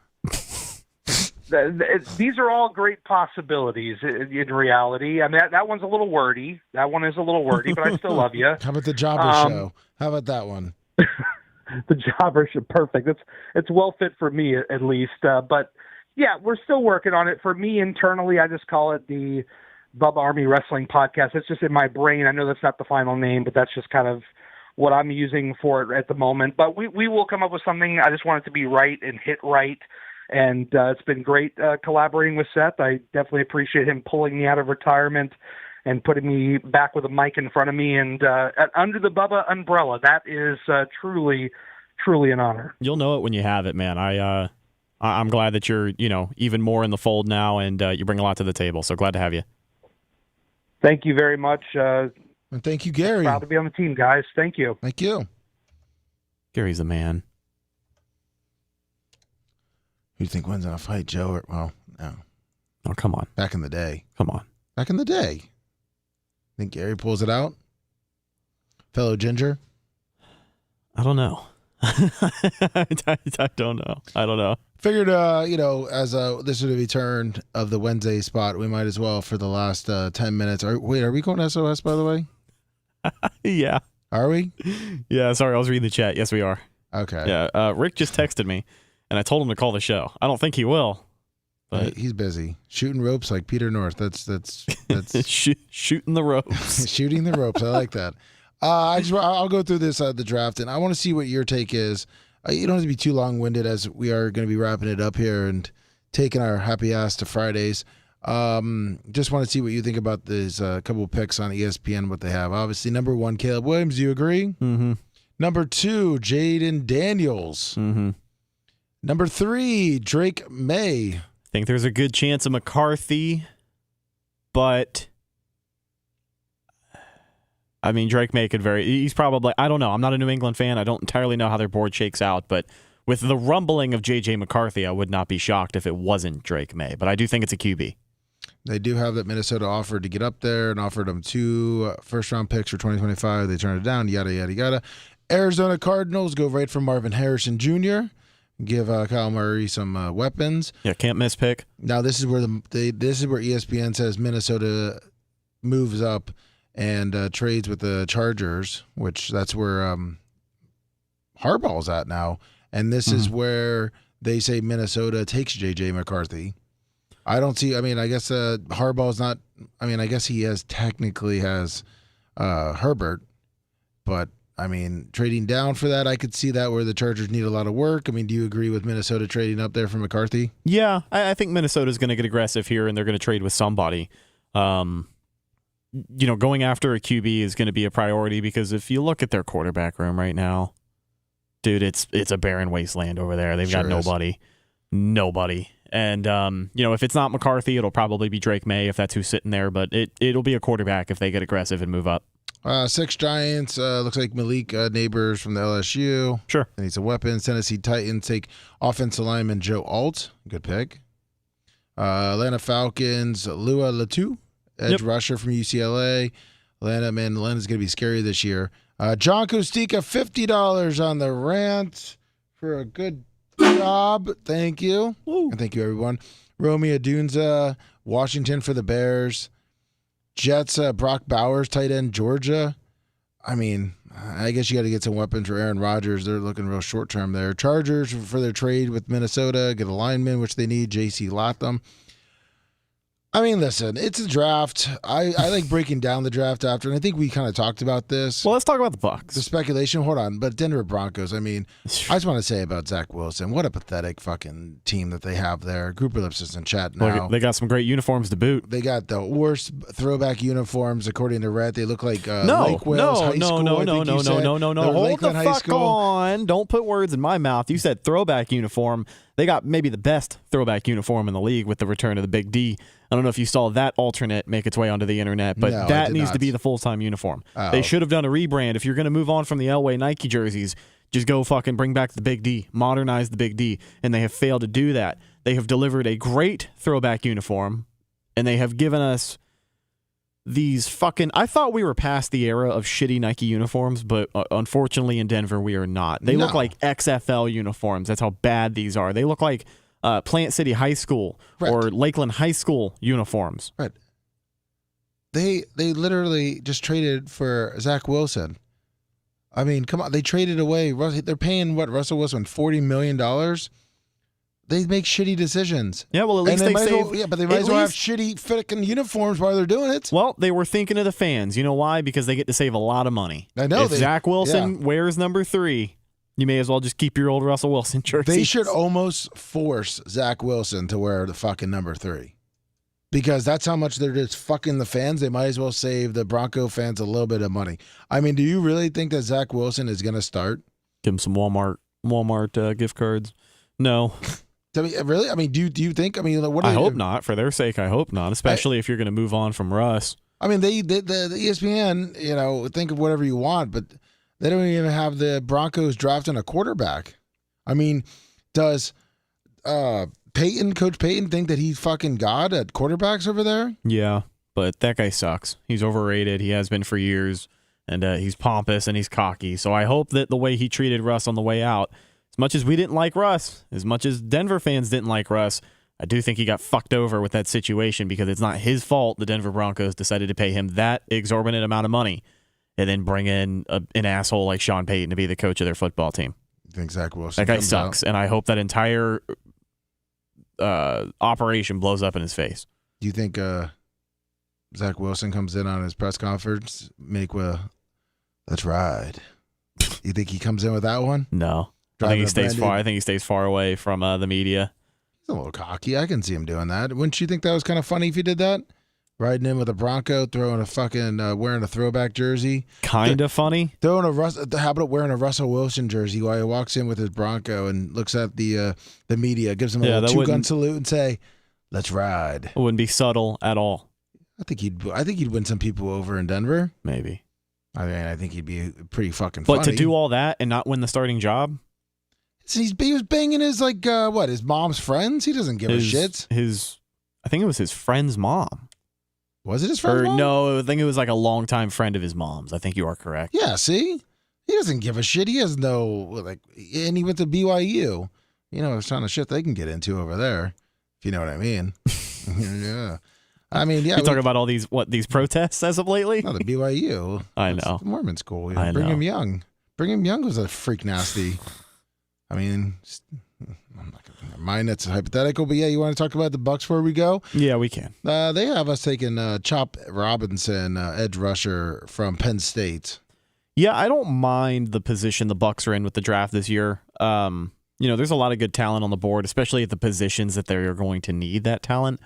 These are all great possibilities in reality. I mean, that one's a little wordy. That one is a little wordy, but I still love you. How about the Jobber Show? How about that one? The Jobber Show, perfect. It's well fit for me at least. But yeah, we're still working on it. For me internally, I just call it the Bubba Army Wrestling Podcast. It's just in my brain. I know that's not the final name, but that's just kind of what I'm using for it at the moment. But we will come up with something. I just want it to be right and hit right. And it's been great collaborating with Seth. I definitely appreciate him pulling me out of retirement and putting me back with a mic in front of me and under the Bubba umbrella. That is truly, truly an honor. You'll know it when you have it, man. I'm glad that you're even more in the fold now, and you bring a lot to the table. So glad to have you. Thank you very much. And thank you, Gary. Proud to be on the team, guys. Thank you. Thank you. Gary's the man. Who do you think wins in a fight, Joe? No. Oh, come on. Back in the day. Come on. Back in the day. Think Gary pulls it out? Fellow Ginger? I don't know. I don't know. I don't know. Figured, as this would be turned of the Wednesday spot, we might as well for the last 10 minutes. Are we going SOS, by the way? Yeah. Are we? Yeah, sorry, I was reading the chat. Yes, we are. Okay. Yeah, Rick just texted me, and I told him to call the show. I don't think he will. But He's busy shooting ropes like Peter North. That's shooting the ropes. Shooting the ropes. I like that. I'll go through this the draft, and I want to see what your take is. You don't have to be too long-winded, as we are going to be wrapping it up here and taking our happy ass to Fridays. Just want to see what you think about these couple picks on ESPN, what they have. Obviously, number 1, Caleb Williams. Do you agree? Mm-hmm. Number 2, Jaden Daniels. Mm-hmm. Number 3, Drake May. I think there's a good chance of McCarthy, but I mean, Drake May could he's probably, I don't know. I'm not a New England fan. I don't entirely know how their board shakes out, but with the rumbling of J.J. McCarthy, I would not be shocked if it wasn't Drake May, but I do think it's a QB. They do have that Minnesota offered to get up there and offered them 2 first-round picks for 2025. They turned it down, yada, yada, yada. Arizona Cardinals go right for Marvin Harrison Jr., give Kyle Murray some weapons. Yeah, can't miss pick. Now this is where ESPN says Minnesota moves up and trades with the Chargers, which that's where Harbaugh's at now. And this is where they say Minnesota takes J.J. McCarthy. I don't see. I mean, I guess Harbaugh's not. I mean, I guess he technically has Herbert, but. I mean, trading down for that, I could see that where the Chargers need a lot of work. I mean, do you agree with Minnesota trading up there for McCarthy? Yeah, I think Minnesota's going to get aggressive here, and they're going to trade with somebody. Going after a QB is going to be a priority because if you look at their quarterback room right now, dude, it's a barren wasteland over there. They've got nobody. And, if it's not McCarthy, it'll probably be Drake May if that's who's sitting there, but it'll be a quarterback if they get aggressive and move up. 6 Giants, looks like Malik Neighbors from the LSU. Sure. And he's a weapon. Tennessee Titans take offensive lineman Joe Alt. Good pick. Atlanta Falcons, Lua Latu, edge rusher from UCLA. Atlanta's going to be scary this year. John Kostika, $50 on the rant for a good job. Thank you. Woo. And thank you, everyone. Romeo Dunza, Washington for the Bears. Jets, Brock Bowers, tight end, Georgia. I mean, I guess you got to get some weapons for Aaron Rodgers. They're looking real short-term there. Chargers for their trade with Minnesota, get a lineman, which they need, J.C. Latham. I mean, listen, it's a draft. I like breaking down the draft after, and I think we kind of talked about this. Well, let's talk about the Bucs. The speculation, hold on, but Denver Broncos, I mean, I just want to say about Zach Wilson, what a pathetic fucking team that they have there. Grouper Lips is in chat now. They got some great uniforms to boot. They got the worst throwback uniforms, according to Rhett. They look like Lake Wales High School. No. Hold Lakeland the fuck on. Don't put words in my mouth. You said throwback uniform. They got maybe the best throwback uniform in the league with the return of the Big D. I don't know if you saw that alternate make its way onto the internet, but that needs to be the full-time uniform. Oh. They should have done a rebrand. If you're going to move on from the Elway Nike jerseys, just go fucking bring back the Big D, modernize the Big D, and they have failed to do that. They have delivered a great throwback uniform, and they have given us these fucking... I thought we were past the era of shitty Nike uniforms, but unfortunately in Denver we are not. They look like XFL uniforms. That's how bad these are. They look like Plant City High School or Lakeland High School uniforms. Right. They literally just traded for Zach Wilson. I mean, come on. They traded away. They're paying, Russell Wilson, $40 million? They make shitty decisions. Yeah, well, at least they save... but they might as well have shitty fucking uniforms while they're doing it. Well, they were thinking of the fans. You know why? Because they get to save a lot of money. I know. If Zach Wilson wears number 3, you may as well just keep your old Russell Wilson jersey. They should almost force Zach Wilson to wear the fucking number 3. Because that's how much they're just fucking the fans. They might as well save the Bronco fans a little bit of money. I mean, do you really think that Zach Wilson is going to start? Give him some Walmart gift cards. No. I mean, really? I mean, do you think? I mean, what? I hope not. For their sake, I hope not. Especially if you're going to move on from Russ. I mean, the ESPN, think of whatever you want, but they don't even have the Broncos drafting a quarterback. I mean, does Coach Payton, think that he's fucking God at quarterbacks over there? Yeah, but that guy sucks. He's overrated. He has been for years, and he's pompous and he's cocky. So I hope that the way he treated Russ on the way out, as much as we didn't like Russ, as much as Denver fans didn't like Russ, I do think he got fucked over with that situation because it's not his fault the Denver Broncos decided to pay him that exorbitant amount of money. and then bring in an asshole like Sean Payton to be the coach of their football team. You think Zach Wilson? That guy sucks, and I hope that entire operation blows up in his face. Do you think Zach Wilson comes in on his press conference, let's ride? You think he comes in with that one? No. I think he stays far away from the media. He's a little cocky. I can see him doing that. Wouldn't you think that was kind of funny if he did that? Riding in with a Bronco, throwing a fucking wearing a throwback jersey. Kind of funny. How about wearing a Russell Wilson jersey while he walks in with his Bronco and looks at the media, gives him a little two-gun salute and say, "Let's ride." It wouldn't be subtle at all. I think he'd win some people over in Denver. Maybe. I think he'd be pretty fucking funny. But to do all that and not win the starting job? He was banging his his mom's friends. He doesn't give a shit. I think it was his friend's mom. Was it his friend's mom? No, I think it was like a longtime friend of his mom's. I think you are correct. Yeah, see? He doesn't give a shit. He has and he went to BYU. There's a ton of shit they can get into over there, if you know what I mean. Yeah. I mean, yeah. You talk about all these protests as of lately? No, the BYU. I know. The Mormon school. I know. Brigham Young. Brigham Young was a freak nasty. I mean, I'm not going to mind. That's hypothetical. But yeah, you want to talk about the Bucs before we go? Yeah, we can. They have us taking Chop Robinson, edge rusher from Penn State. Yeah, I don't mind the position the Bucs are in with the draft this year. There's a lot of good talent on the board, especially at the positions that they're going to need that talent.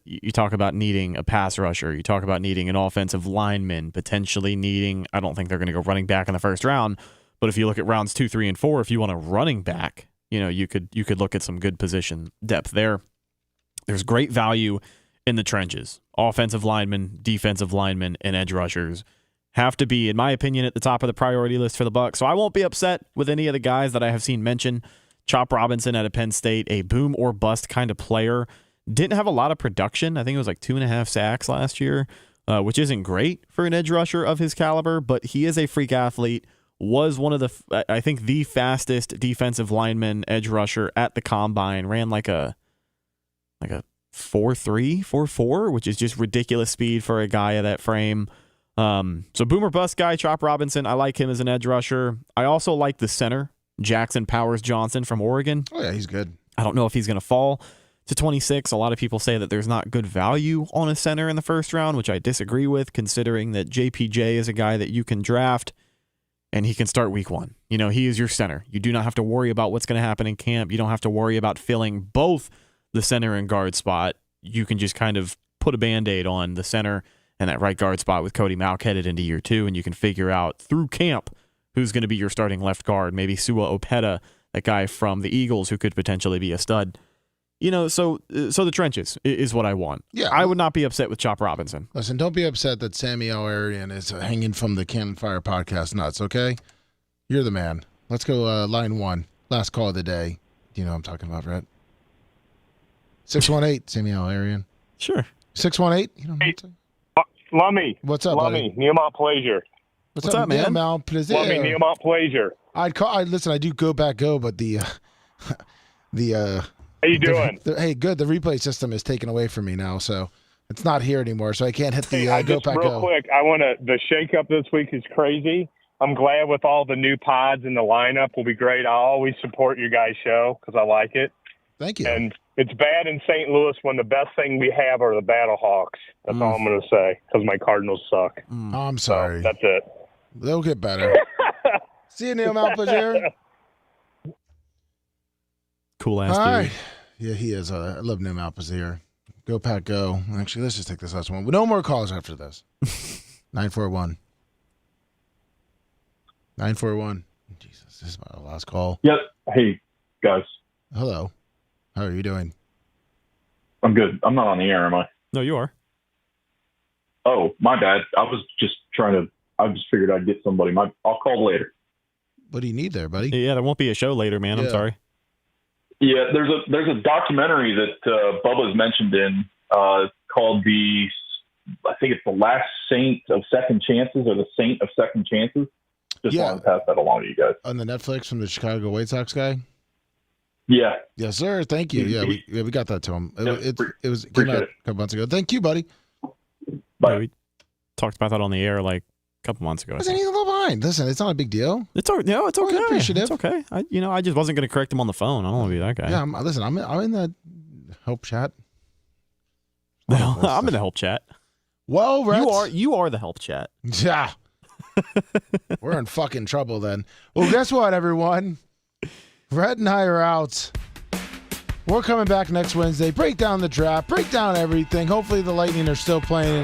You talk about needing a pass rusher. You talk about needing an offensive lineman, potentially needing, I don't think they're going to go running back in the first round, but if you look at rounds 2, 3, and 4, if you want a running back, you could look at some good position depth there. There's great value in the trenches. Offensive linemen, defensive linemen, and edge rushers have to be, in my opinion, at the top of the priority list for the Bucs. So I won't be upset with any of the guys that I have seen mentioned. Chop Robinson out of Penn State, a boom or bust kind of player. Didn't have a lot of production. I think it was like 2.5 sacks last year, which isn't great for an edge rusher of his caliber, but he is a freak athlete. Was one of the fastest defensive lineman edge rusher at the combine. Ran like a 4.3, 4.4, which is just ridiculous speed for a guy of that frame. So boomer bust guy, Chop Robinson. I like him as an edge rusher. I also like the center, Jackson Powers Johnson from Oregon. Oh yeah, he's good. I don't know if he's going to fall to 26. A lot of people say that there's not good value on a center in the first round, which I disagree with, considering that JPJ is a guy that you can draft and he can start week 1. He is your center. You do not have to worry about what's going to happen in camp. You don't have to worry about filling both the center and guard spot. You can just kind of put a Band-Aid on the center and that right guard spot with Cody Mauch headed into year 2, and you can figure out through camp who's going to be your starting left guard. Maybe Sua Opeta, that guy from the Eagles who could potentially be a stud. So the trenches is what I want. Yeah. I would not be upset with Chop Robinson. Listen, don't be upset that Samuel Arian is hanging from the Cannon Fire podcast nuts, okay? You're the man. Let's go line 1. Last call of the day. Do you know what I'm talking about, Brett? 618, Samuel Arian. Sure. 618? Hey, Lummy. What's up, Lummy, buddy? Neil Mount Pleasure. What's up, man? Lummy, Neil Mount Pleasure. Listen, I do go, but the How you doing? Hey, good. The replay system is taken away from me now, so it's not here anymore. So I can't hit the real quick. The shakeup this week is crazy. I'm glad with all the new pods in the lineup will be great. I always support your guys' show because I like it. Thank you. And it's bad in St. Louis when the best thing we have are the Battlehawks. That's all I'm going to say because my Cardinals suck. Oh, I'm sorry. So that's it. They'll get better. See you, Neil Mount Pleasure. Cool ass All dude. right. Yeah, he is. I love Neil Mount Pleasure. Go, Pack, go. Actually, let's just take this last one. No more calls after this. 941. 941. Jesus, this is my last call. Yep. Hey, guys. Hello. How are you doing? I'm good. I'm not on the air, am I? No, you are. Oh, my bad. I just figured I'd get somebody. I'll call later. What do you need there, buddy? Yeah, there won't be a show later, man. I'm sorry. Yeah, there's a documentary that Bubba's mentioned in called I think it's The Last Saint of Second Chances or The Saint of Second Chances. Just wanted to pass that along to you guys. On the Netflix from the Chicago White Sox guy? Yeah. Yes, sir. Thank you. Yeah, we got that to him. It came out a couple months ago. Thank you, buddy. Bye. Yeah, we talked about that on the air like couple months ago. Listen, he's a little behind. Listen, it's not a big deal. It's okay. appreciative. It's okay. I just wasn't going to correct him on the phone. I don't want to be that guy. Yeah, I'm in the help chat. I'm in the help chat. Well, Rhett, you are the help chat. Yeah. We're in fucking trouble then. Well, guess what, everyone? Rhett and I are out. We're coming back next Wednesday. Break down the draft. Break down everything. Hopefully the Lightning are still playing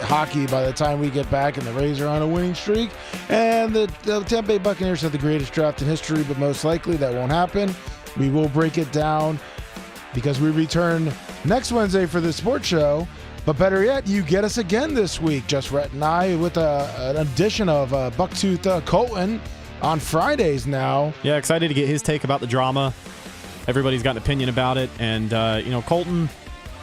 hockey by the time we get back and the Rays are on a winning streak. And the Tampa Bay Buccaneers have the greatest draft in history, but most likely that won't happen. We will break it down because we return next Wednesday for the sports show. But better yet, you get us again this week. Just Rhett and I with an edition of Bucktooth Colton on Fridays now. Yeah, excited to get his take about the drama. Everybody's got an opinion about it. And, Colton,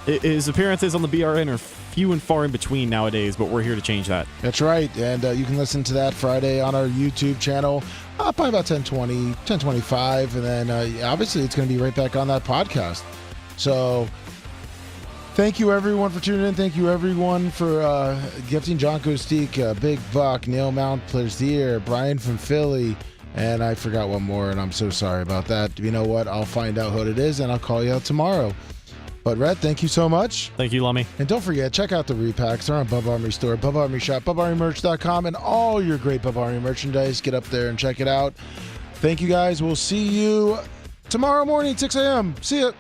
his appearances on the BRN are few and far in between nowadays, but we're here to change that. That's right. And you can listen to that Friday on our YouTube channel, probably about 10:20, 10:25. And then, obviously, it's going to be right back on that podcast. So thank you, everyone, for tuning in. Thank you, everyone, for gifting John Kostik, Big Buck, Neil Mount Plaisir, Brian from Philly, and I forgot one more, and I'm so sorry about that. You know what? I'll find out what it is, and I'll call you out tomorrow. But, Rhett, thank you so much. Thank you, Lummy. And don't forget, check out the repacks. They're on Bubba Army Store, Bubba Army Shop, BubbaArmyMerch.com, and all your great Bubba Army merchandise. Get up there and check it out. Thank you, guys. We'll see you tomorrow morning, 6 a.m. See ya.